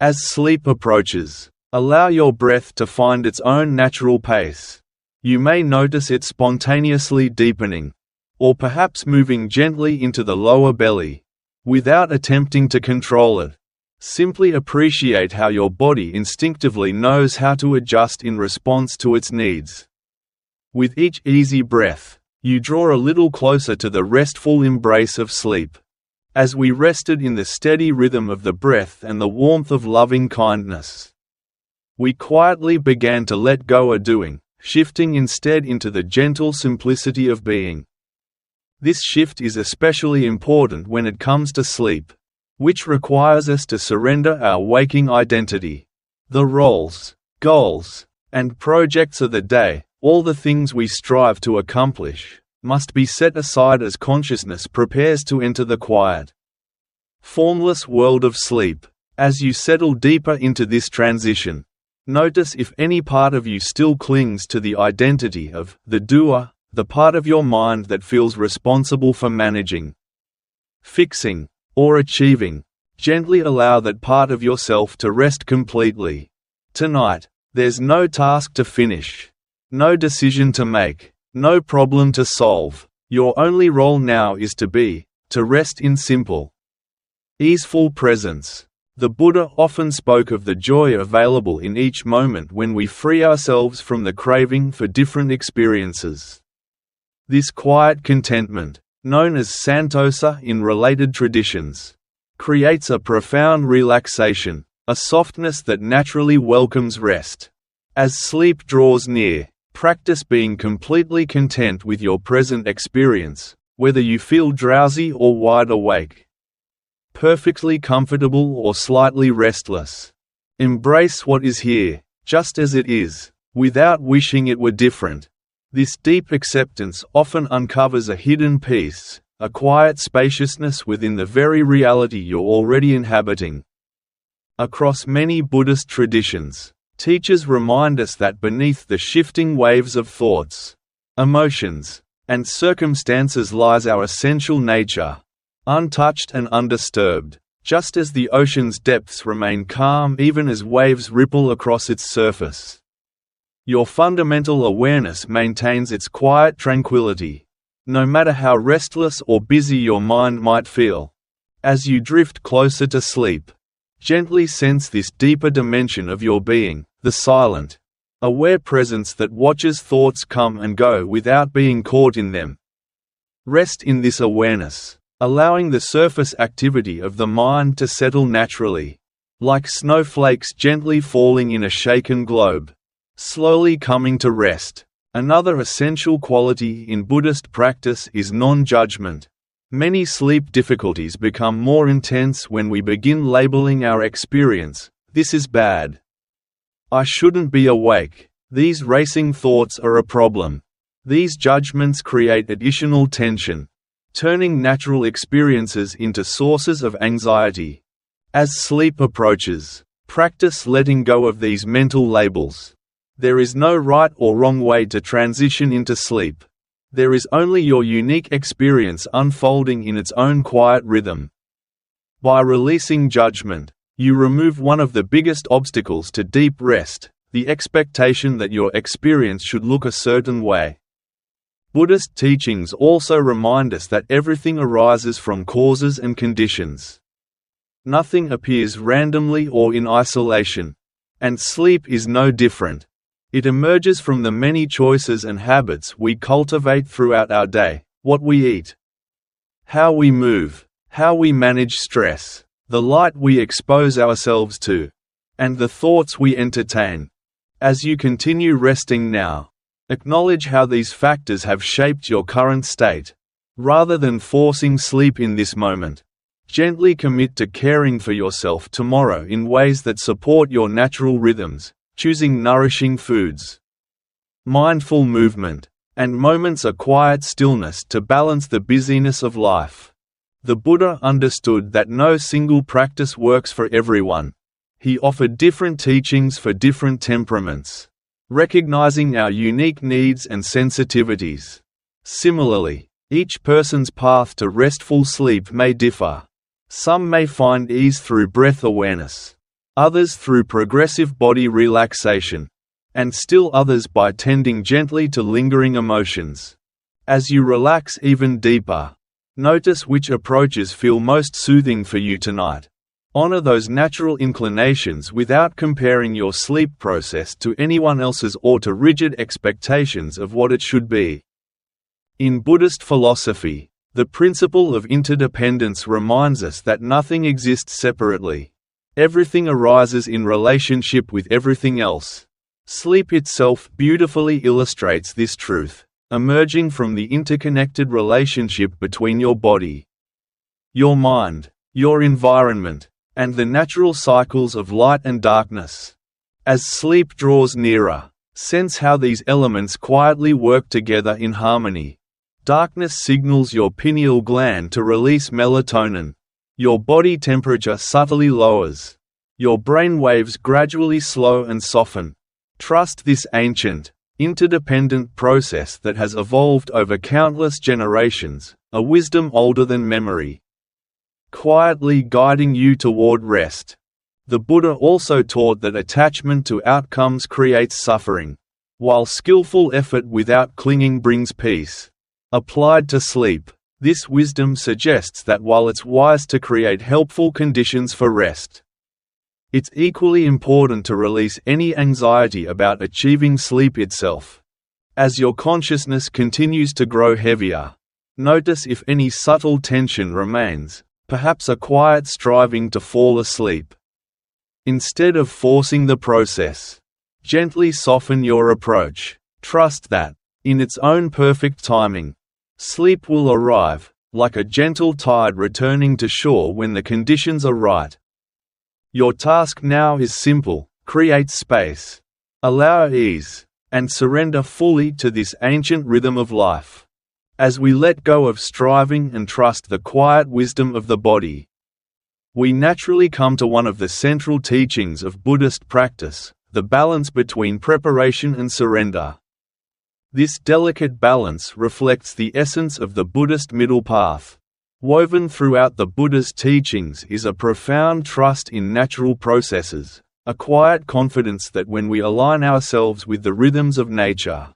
As sleep approaches, allow your breath to find its own natural pace. You may notice it spontaneously deepening, or perhaps moving gently into the lower belly. Without attempting to control it, simply appreciate how your body instinctively knows how to adjust in response to its needs. With each easy breath, you draw a little closer to the restful embrace of sleep. As we rested in the steady rhythm of the breath and the warmth of loving kindness, we quietly began to let go of doing, shifting instead into the gentle simplicity of being. This shift is especially important when it comes to sleep, which requires us to surrender our waking identity. The roles, goals, and projects of the day, All the things we strive to accomplish must be set aside as consciousness prepares to enter the quiet, formless world of sleep. As you settle deeper into this transition, notice if any part of you still clings to the identity of the doer, the part of your mind that feels responsible for managing, fixing, or achieving. Gently allow that part of yourself to rest completely. Tonight, there's no task to finish, no decision to make, no problem to solve. Your only role now is to be, to rest in simple, easeful presence. The Buddha often spoke of the joy available in each moment when we free ourselves from the craving for different experiences. This quiet contentment, known as santosa in related traditions, creates a profound relaxation, a softness that naturally welcomes rest. As sleep draws near, practice being completely content with your present experience, whether you feel drowsy or wide awake, perfectly comfortable or slightly restless. Embrace what is here, just as it is, without wishing it were different. This deep acceptance often uncovers a hidden peace, a quiet spaciousness within the very reality you're already inhabiting. Across many Buddhist traditions, teachers remind us that beneath the shifting waves of thoughts, emotions, and circumstances lies our essential nature, untouched and undisturbed, just as the ocean's depths remain calm even as waves ripple across its surface. Your fundamental awareness maintains its quiet tranquility, no matter how restless or busy your mind might feel. As you drift closer to sleep, gently sense this deeper dimension of your being, the silent, aware presence that watches thoughts come and go without being caught in them. Rest in this awareness, allowing the surface activity of the mind to settle naturally, like snowflakes gently falling in a shaken globe, slowly coming to rest. Another essential quality in Buddhist practice is non-judgment. Many sleep difficulties become more intense when we begin labeling our experience. This is bad. I shouldn't be awake. These racing thoughts are a problem. These judgments create additional tension, turning natural experiences into sources of anxiety. As sleep approaches, practice letting go of these mental labels. There is no right or wrong way to transition into sleep. There is only your unique experience unfolding in its own quiet rhythm. By releasing judgment, you remove one of the biggest obstacles to deep rest, the expectation that your experience should look a certain way. Buddhist teachings also remind us that everything arises from causes and conditions. Nothing appears randomly or in isolation. And sleep is no different. It emerges from the many choices and habits we cultivate throughout our day: what we eat, how we move, how we manage stress, the light we expose ourselves to, and the thoughts we entertain. As you continue resting now, acknowledge how these factors have shaped your current state. Rather than forcing sleep in this moment, gently commit to caring for yourself tomorrow in ways that support your natural rhythms, choosing nourishing foods, mindful movement, and moments of quiet stillness to balance the busyness of life. The Buddha understood that no single practice works for everyone. He offered different teachings for different temperaments, recognizing our unique needs and sensitivities. Similarly, each person's path to restful sleep may differ. Some may find ease through breath awareness, others through progressive body relaxation, and still others by tending gently to lingering emotions. As you relax even deeper, notice which approaches feel most soothing for you tonight. Honor those natural inclinations without comparing your sleep process to anyone else's or to rigid expectations of what it should be. In Buddhist philosophy, the principle of interdependence reminds us that nothing exists separately. Everything arises in relationship with everything else. Sleep itself beautifully illustrates this truth, emerging from the interconnected relationship between your body, your mind, your environment, and the natural cycles of light and darkness. As sleep draws nearer, Sense how these elements quietly work together in harmony. Darkness signals your pineal gland to release melatonin. Your body temperature subtly lowers. Your brain waves gradually slow and soften. Trust this ancient, interdependent process that has evolved over countless generations, a wisdom older than memory, quietly guiding you toward rest. The Buddha also taught that attachment to outcomes creates suffering, while skillful effort without clinging brings peace. Applied to sleep, this wisdom suggests that while it's wise to create helpful conditions for rest, it's equally important to release any anxiety about achieving sleep itself. As your consciousness continues to grow heavier, notice if any subtle tension remains, perhaps a quiet striving to fall asleep. Instead of forcing the process, gently soften your approach. Trust that, in its own perfect timing, sleep will arrive, like a gentle tide returning to shore when the conditions are right. Your task now is simple: create space, allow ease, and surrender fully to this ancient rhythm of life. As we let go of striving and trust the quiet wisdom of the body, we naturally come to one of the central teachings of Buddhist practice, the balance between preparation and surrender. This delicate balance reflects the essence of the Buddhist middle path. Woven throughout the Buddha's teachings is a profound trust in natural processes, a quiet confidence that when we align ourselves with the rhythms of nature,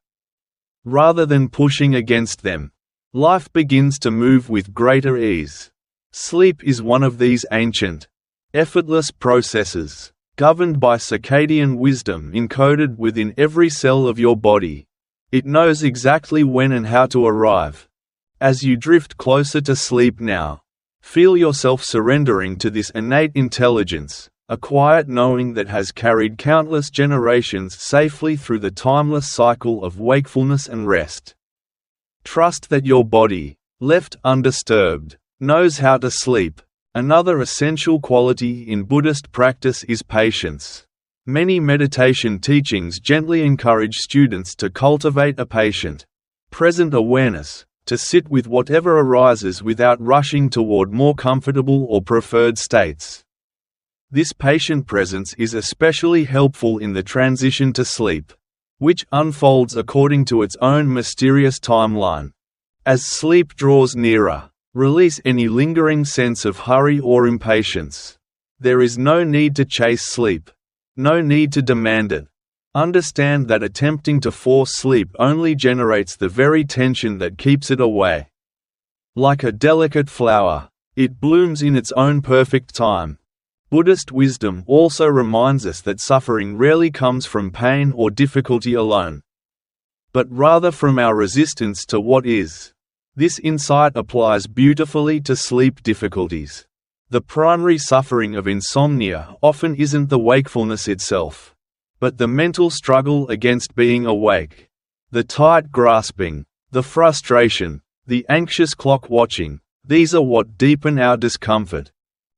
rather than pushing against them, life begins to move with greater ease. Sleep is one of these ancient, effortless processes, governed by circadian wisdom encoded within every cell of your body. It knows exactly when and how to arrive. As you drift closer to sleep now, feel yourself surrendering to this innate intelligence, a quiet knowing that has carried countless generations safely through the timeless cycle of wakefulness and rest. Trust that your body, left undisturbed, knows how to sleep. Another essential quality in Buddhist practice is patience. Many meditation teachings gently encourage students to cultivate a patient, present awareness, to sit with whatever arises without rushing toward more comfortable or preferred states. This patient presence is especially helpful in the transition to sleep, which unfolds according to its own mysterious timeline. As sleep draws nearer, release any lingering sense of hurry or impatience. There is no need to chase sleep, no need to demand it. Understand that attempting to force sleep only generates the very tension that keeps it away. Like a delicate flower, it blooms in its own perfect time. Buddhist wisdom also reminds us that suffering rarely comes from pain or difficulty alone, but rather from our resistance to what is. This insight applies beautifully to sleep difficulties. The primary suffering of insomnia often isn't the wakefulness itself, but the mental struggle against being awake. The tight grasping, the frustration, the anxious clock watching, these are what deepen our discomfort.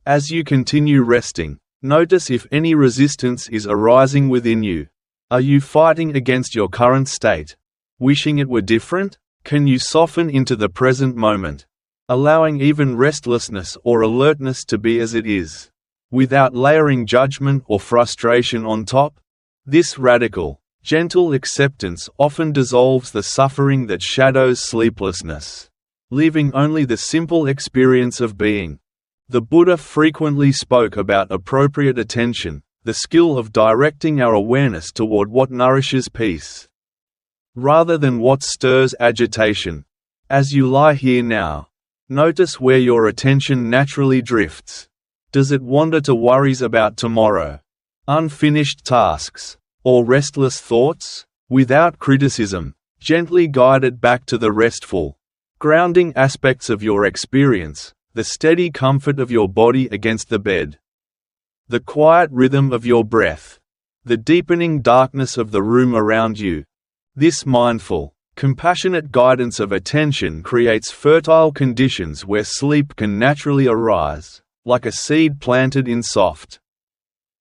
As you continue resting, notice if any resistance is arising within you. Are you fighting against your current state, wishing it were different? Can you soften into the present moment, allowing even restlessness or alertness to be as it is, without layering judgment or frustration on top? This radical, gentle acceptance often dissolves the suffering that shadows sleeplessness, leaving only the simple experience of being. The Buddha frequently spoke about appropriate attention, the skill of directing our awareness toward what nourishes peace, rather than what stirs agitation. As you lie here now, notice where your attention naturally drifts. Does it wander to worries about tomorrow, unfinished tasks, or restless thoughts? Without criticism, gently guide it back to the restful, grounding aspects of your experience, the steady comfort of your body against the bed, the quiet rhythm of your breath, the deepening darkness of the room around you. This mindful, compassionate guidance of attention creates fertile conditions where sleep can naturally arise, like a seed planted in soft,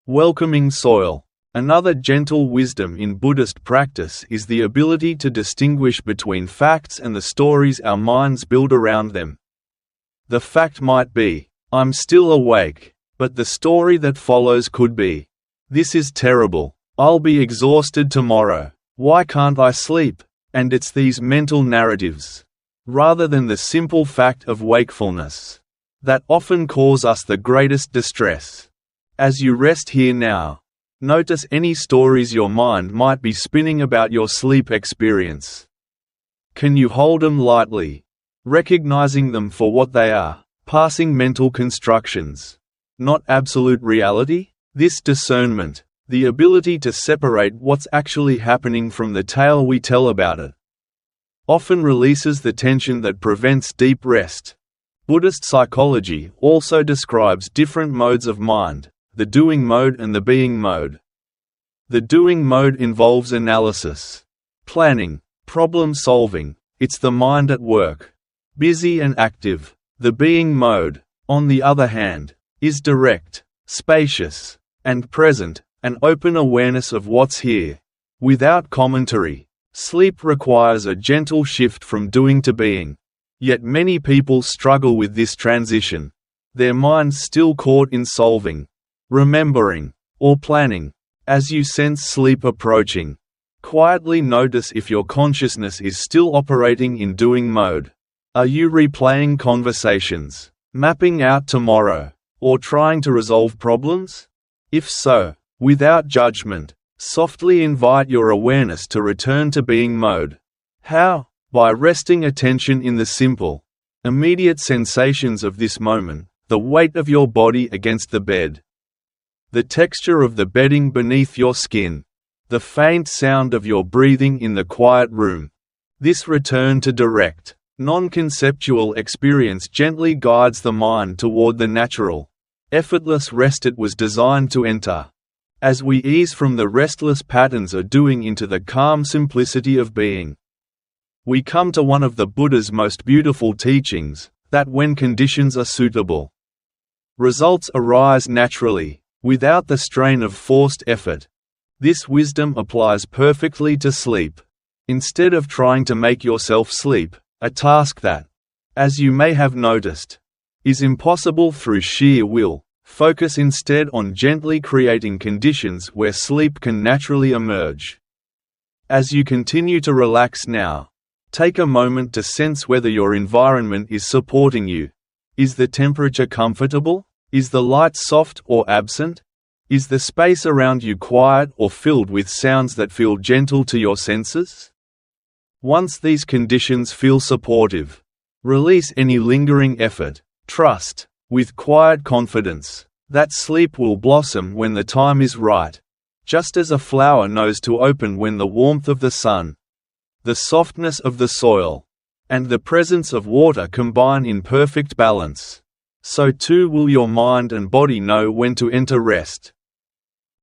welcoming soil. Another gentle wisdom in Buddhist practice is the ability to distinguish between facts and the stories our minds build around them. The fact might be, "I'm still awake," but the story that follows could be, "This is terrible. I'll be exhausted tomorrow. Why can't I sleep?" And it's these mental narratives, rather than the simple fact of wakefulness, that often cause us the greatest distress. As you rest here now, notice any stories your mind might be spinning about your sleep experience. Can you hold them lightly, recognizing them for what they are, passing mental constructions, not absolute reality? This discernment, the ability to separate what's actually happening from the tale we tell about it, often releases the tension that prevents deep rest. Buddhist psychology also describes different modes of mind, the doing mode and the being mode. The doing mode involves analysis, planning, problem solving. It's the mind at work, busy and active. The being mode, on the other hand, is direct, spacious, and present, an open awareness of what's here. Without commentary, sleep requires a gentle shift from doing to being. Yet many people struggle with this transition. Their minds still caught in solving, remembering, or planning. As you sense sleep approaching, quietly notice if your consciousness is still operating in doing mode. Are you replaying conversations, mapping out tomorrow, or trying to resolve problems? If so, without judgment, softly invite your awareness to return to being mode. How? By resting attention in the simple, immediate sensations of this moment, the weight of your body against the bed, the texture of the bedding beneath your skin, the faint sound of your breathing in the quiet room. This return to direct, non-conceptual experience gently guides the mind toward the natural, effortless rest it was designed to enter. As we ease from the restless patterns of doing into the calm simplicity of being, we come to one of the Buddha's most beautiful teachings, that when conditions are suitable, results arise naturally, without the strain of forced effort. This wisdom applies perfectly to sleep. Instead of trying to make yourself sleep, a task that, as you may have noticed, is impossible through sheer will, focus instead on gently creating conditions where sleep can naturally emerge. As you continue to relax now, take a moment to sense whether your environment is supporting you. Is the temperature comfortable? Is the light soft or absent? Is the space around you quiet or filled with sounds that feel gentle to your senses? Once these conditions feel supportive, release any lingering effort. Trust, with quiet confidence, that sleep will blossom when the time is right, just as a flower knows to open when the warmth of the sun, the softness of the soil, and the presence of water combine in perfect balance. So too will your mind and body know when to enter rest.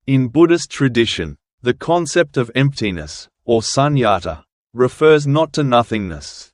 In Buddhist tradition, the concept of emptiness, or sunyata, refers not to nothingness,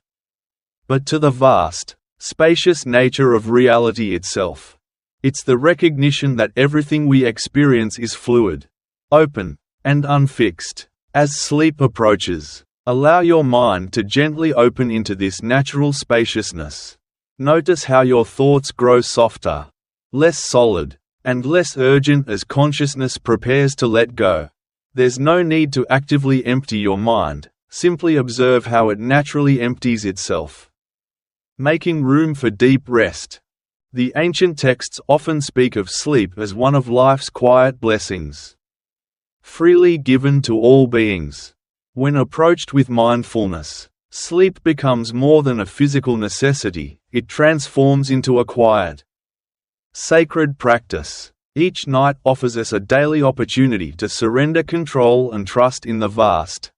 but to the vast, spacious nature of reality itself. It's the recognition that everything we experience is fluid, open, and unfixed. As sleep approaches, allow your mind to gently open into this natural spaciousness. Notice how your thoughts grow softer, less solid, and less urgent as consciousness prepares to let go. There's no need to actively empty your mind, simply observe how it naturally empties itself, making room for deep rest. The ancient texts often speak of sleep as one of life's quiet blessings, freely given to all beings. When approached with mindfulness, sleep becomes more than a physical necessity, it transforms into a quiet, sacred practice. Each night offers us a daily opportunity to surrender control and trust in the vast,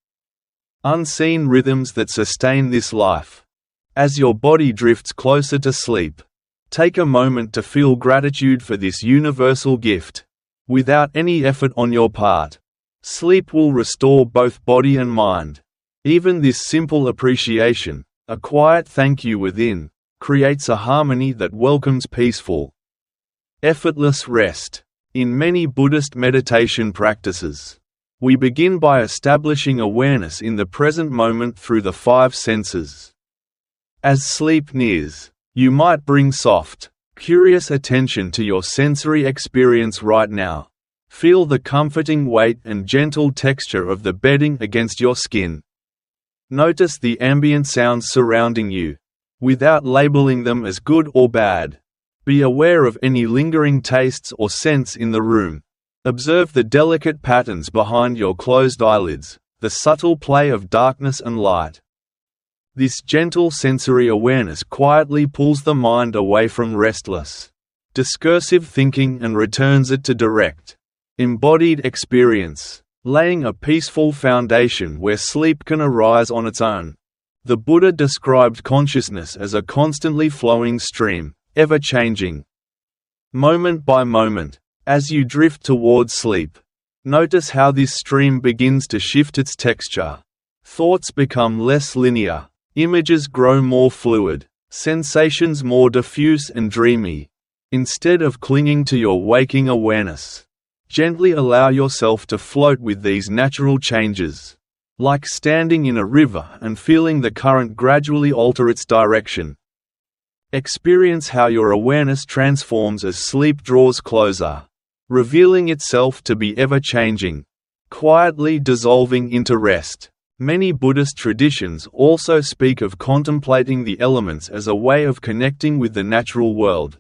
unseen rhythms that sustain this life. As your body drifts closer to sleep, take a moment to feel gratitude for this universal gift. Without any effort on your part, sleep will restore both body and mind. Even this simple appreciation, a quiet thank you within, creates a harmony that welcomes peaceful, effortless rest. In many Buddhist meditation practices, we begin by establishing awareness in the present moment through the five senses. As sleep nears, you might bring soft, curious attention to your sensory experience right now. Feel the comforting weight and gentle texture of the bedding against your skin. Notice the ambient sounds surrounding you, without labeling them as good or bad. Be aware of any lingering tastes or scents in the room. Observe the delicate patterns behind your closed eyelids, the subtle play of darkness and light. This gentle sensory awareness quietly pulls the mind away from restless, discursive thinking and returns it to direct, embodied experience, laying a peaceful foundation where sleep can arise on its own. The Buddha described consciousness as a constantly flowing stream, ever changing. Moment by moment, as you drift towards sleep, notice how this stream begins to shift its texture. Thoughts become less linear, images grow more fluid, sensations more diffuse and dreamy. Instead of clinging to your waking awareness, gently allow yourself to float with these natural changes, like standing in a river and feeling the current gradually alter its direction. Experience how your awareness transforms as sleep draws closer, revealing itself to be ever-changing, quietly dissolving into rest. Many Buddhist traditions also speak of contemplating the elements as a way of connecting with the natural world.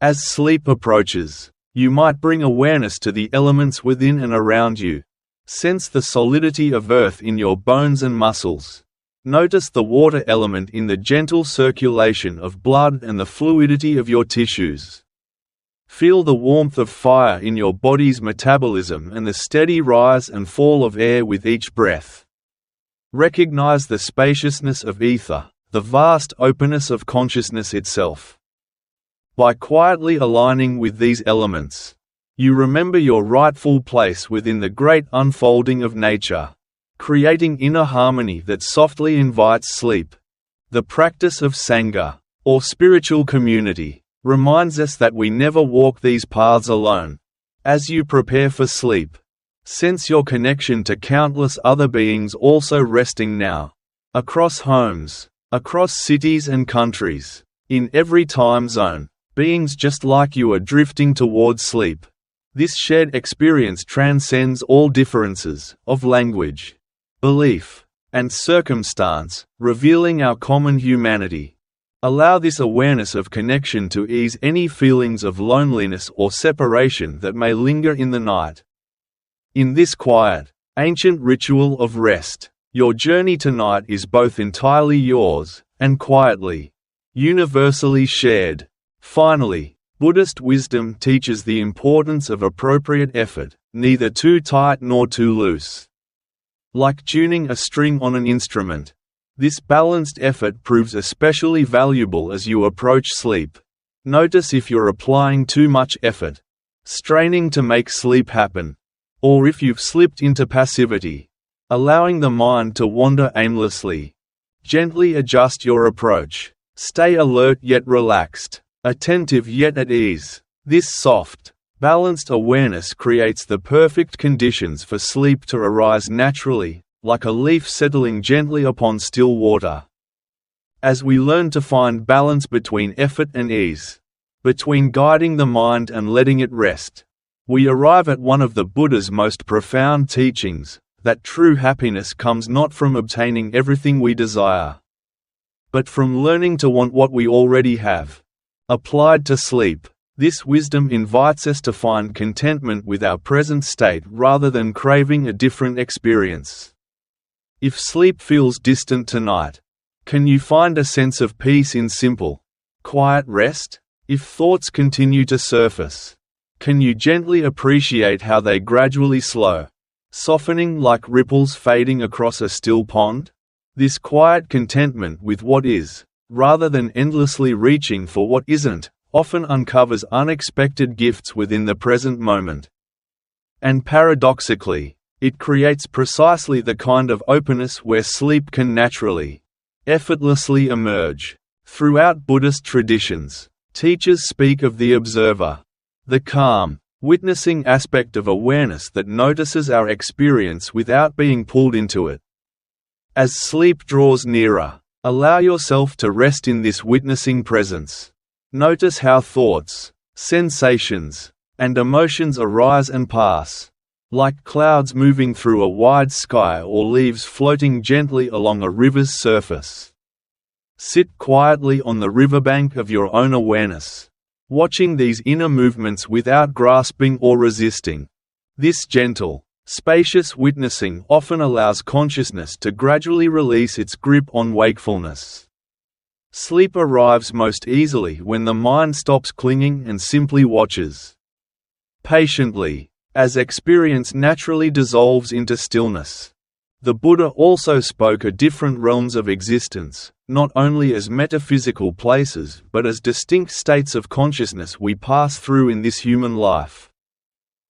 As sleep approaches, you might bring awareness to the elements within and around you. Sense the solidity of earth in your bones and muscles. Notice the water element in the gentle circulation of blood and the fluidity of your tissues. Feel the warmth of fire in your body's metabolism and the steady rise and fall of air with each breath. Recognize the spaciousness of ether, the vast openness of consciousness itself. By quietly aligning with these elements, you remember your rightful place within the great unfolding of nature, creating inner harmony that softly invites sleep. The practice of Sangha, or spiritual community, reminds us that we never walk these paths alone. As you prepare for sleep, sense your connection to countless other beings also resting now. Across homes, across cities and countries, in every time zone, beings just like you are drifting towards sleep. This shared experience transcends all differences of language, belief, and circumstance, revealing our common humanity. Allow this awareness of connection to ease any feelings of loneliness or separation that may linger in the night. In this quiet, ancient ritual of rest, your journey tonight is both entirely yours, and quietly, universally shared. Finally, Buddhist wisdom teaches the importance of appropriate effort, neither too tight nor too loose. Like tuning a string on an instrument, this balanced effort proves especially valuable as you approach sleep. Notice if you're applying too much effort, straining to make sleep happen, or if you've slipped into passivity, allowing the mind to wander aimlessly. Gently adjust your approach. Stay alert yet relaxed, attentive yet at ease. This soft, balanced awareness creates the perfect conditions for sleep to arise naturally, like a leaf settling gently upon still water. As we learn to find balance between effort and ease, between guiding the mind and letting it rest, we arrive at one of the Buddha's most profound teachings, that true happiness comes not from obtaining everything we desire, but from learning to want what we already have. Applied to sleep, this wisdom invites us to find contentment with our present state rather than craving a different experience. If sleep feels distant tonight, can you find a sense of peace in simple, quiet rest? If thoughts continue to surface, can you gently appreciate how they gradually slow, softening like ripples fading across a still pond? This quiet contentment with what is, rather than endlessly reaching for what isn't, often uncovers unexpected gifts within the present moment. And paradoxically, it creates precisely the kind of openness where sleep can naturally, effortlessly emerge. Throughout Buddhist traditions, teachers speak of the observer, the calm, witnessing aspect of awareness that notices our experience without being pulled into it. As sleep draws nearer, allow yourself to rest in this witnessing presence. Notice how thoughts, sensations, and emotions arise and pass, like clouds moving through a wide sky or leaves floating gently along a river's surface. Sit quietly on the riverbank of your own awareness, watching these inner movements without grasping or resisting. This gentle, spacious witnessing often allows consciousness to gradually release its grip on wakefulness. Sleep arrives most easily when the mind stops clinging and simply watches patiently, as experience naturally dissolves into stillness. The Buddha also spoke of different realms of existence, not only as metaphysical places but as distinct states of consciousness we pass through in this human life.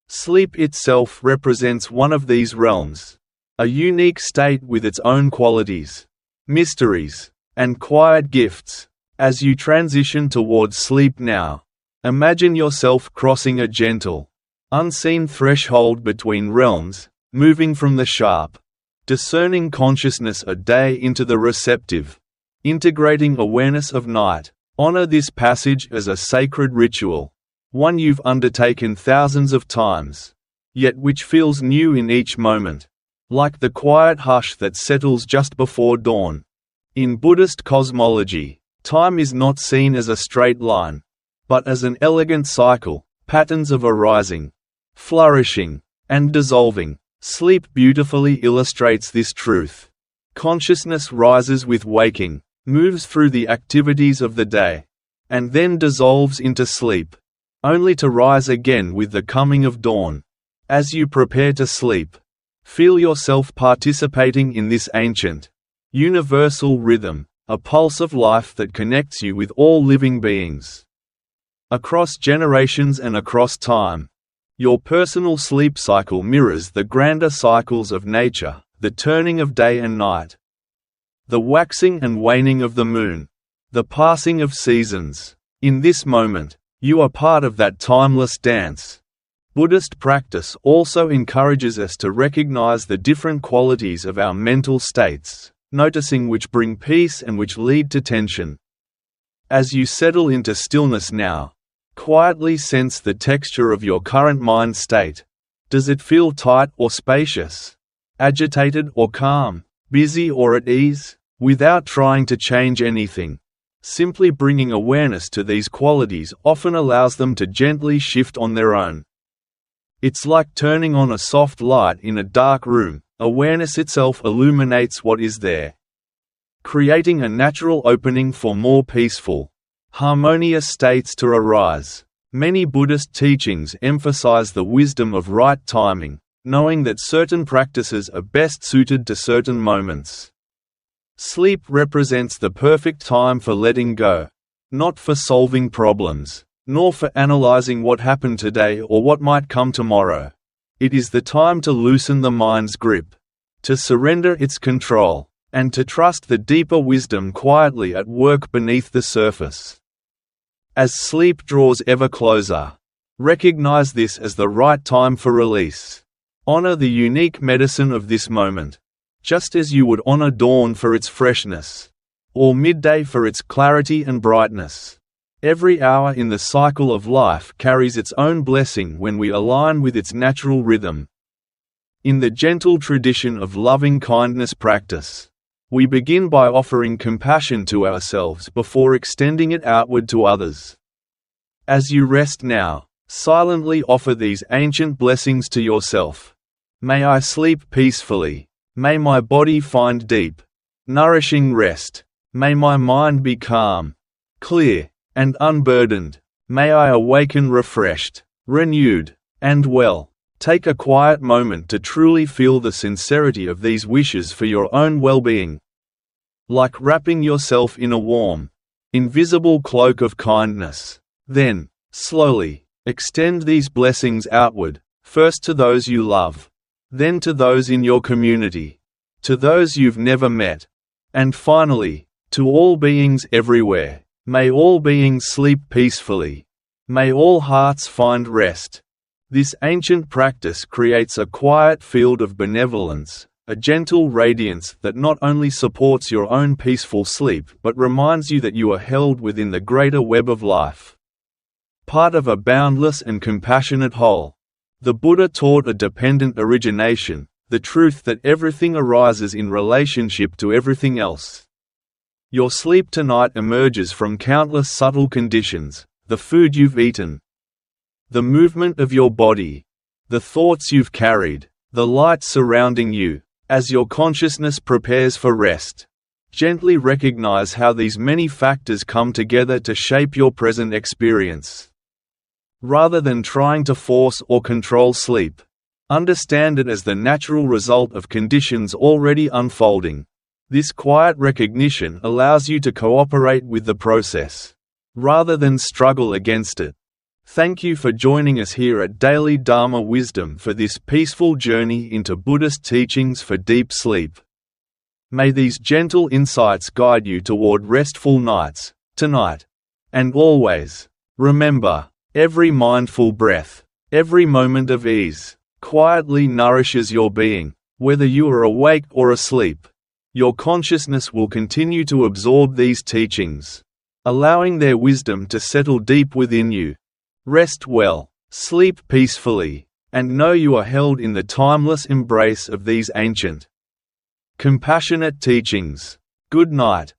Sleep itself represents one of these realms, a unique state with its own qualities, mysteries, and quiet gifts. As you transition towards sleep now, imagine yourself crossing a gentle, unseen threshold between realms, moving from the sharp, discerning consciousness of day into the receptive, integrating awareness of night. Honor this passage as a sacred ritual, one you've undertaken thousands of times, yet which feels new in each moment, like the quiet hush that settles just before dawn. In Buddhist cosmology, time is not seen as a straight line, but as an elegant cycle, patterns of arising, flourishing, and dissolving. Sleep beautifully illustrates this truth. Consciousness rises with waking, moves through the activities of the day, and then dissolves into sleep, only to rise again with the coming of dawn. As you prepare to sleep, feel yourself participating in this ancient, universal rhythm, a pulse of life that connects you with all living beings. Across generations and across time, your personal sleep cycle mirrors the grander cycles of nature, the turning of day and night, the waxing and waning of the moon, the passing of seasons. In this moment, you are part of that timeless dance. Buddhist practice also encourages us to recognize the different qualities of our mental states, noticing which bring peace and which lead to tension. As you settle into stillness now, quietly sense the texture of your current mind state. Does it feel tight or spacious? Agitated or calm? Busy or at ease? Without trying to change anything, simply bringing awareness to these qualities often allows them to gently shift on their own. It's like turning on a soft light in a dark room. Awareness itself illuminates what is there, creating a natural opening for more peaceful, harmonious states to arise. Many Buddhist teachings emphasize the wisdom of right timing, knowing that certain practices are best suited to certain moments. Sleep represents the perfect time for letting go, not for solving problems, nor for analyzing what happened today or what might come tomorrow. It is the time to loosen the mind's grip, to surrender its control, and to trust the deeper wisdom quietly at work beneath the surface. As sleep draws ever closer, recognize this as the right time for release. Honor the unique medicine of this moment, just as you would honor dawn for its freshness, or midday for its clarity and brightness. Every hour in the cycle of life carries its own blessing when we align with its natural rhythm. In the gentle tradition of loving-kindness practice, we begin by offering compassion to ourselves before extending it outward to others. As you rest now, silently offer these ancient blessings to yourself. May I sleep peacefully. May my body find deep, nourishing rest. May my mind be calm, clear, and unburdened. May I awaken refreshed, renewed, and well. Take a quiet moment to truly feel the sincerity of these wishes for your own well-being. Like wrapping yourself in a warm, invisible cloak of kindness. Then, slowly, extend these blessings outward, first to those you love, then to those in your community, to those you've never met, and finally, to all beings everywhere. May all beings sleep peacefully. May all hearts find rest. This ancient practice creates a quiet field of benevolence, a gentle radiance that not only supports your own peaceful sleep but reminds you that you are held within the greater web of life. Part of a boundless and compassionate whole. The Buddha taught a dependent origination, the truth that everything arises in relationship to everything else. Your sleep tonight emerges from countless subtle conditions: the food you've eaten, the movement of your body, the thoughts you've carried, the light surrounding you. As your consciousness prepares for rest, gently recognize how these many factors come together to shape your present experience. Rather than trying to force or control sleep, understand it as the natural result of conditions already unfolding. This quiet recognition allows you to cooperate with the process, rather than struggle against it. Thank you for joining us here at Daily Dharma Wisdom for this peaceful journey into Buddhist teachings for deep sleep. May these gentle insights guide you toward restful nights, tonight, and always. Remember, every mindful breath, every moment of ease, quietly nourishes your being. Whether you are awake or asleep, your consciousness will continue to absorb these teachings, allowing their wisdom to settle deep within you. Rest well, sleep peacefully, and know you are held in the timeless embrace of these ancient, compassionate teachings. Good night.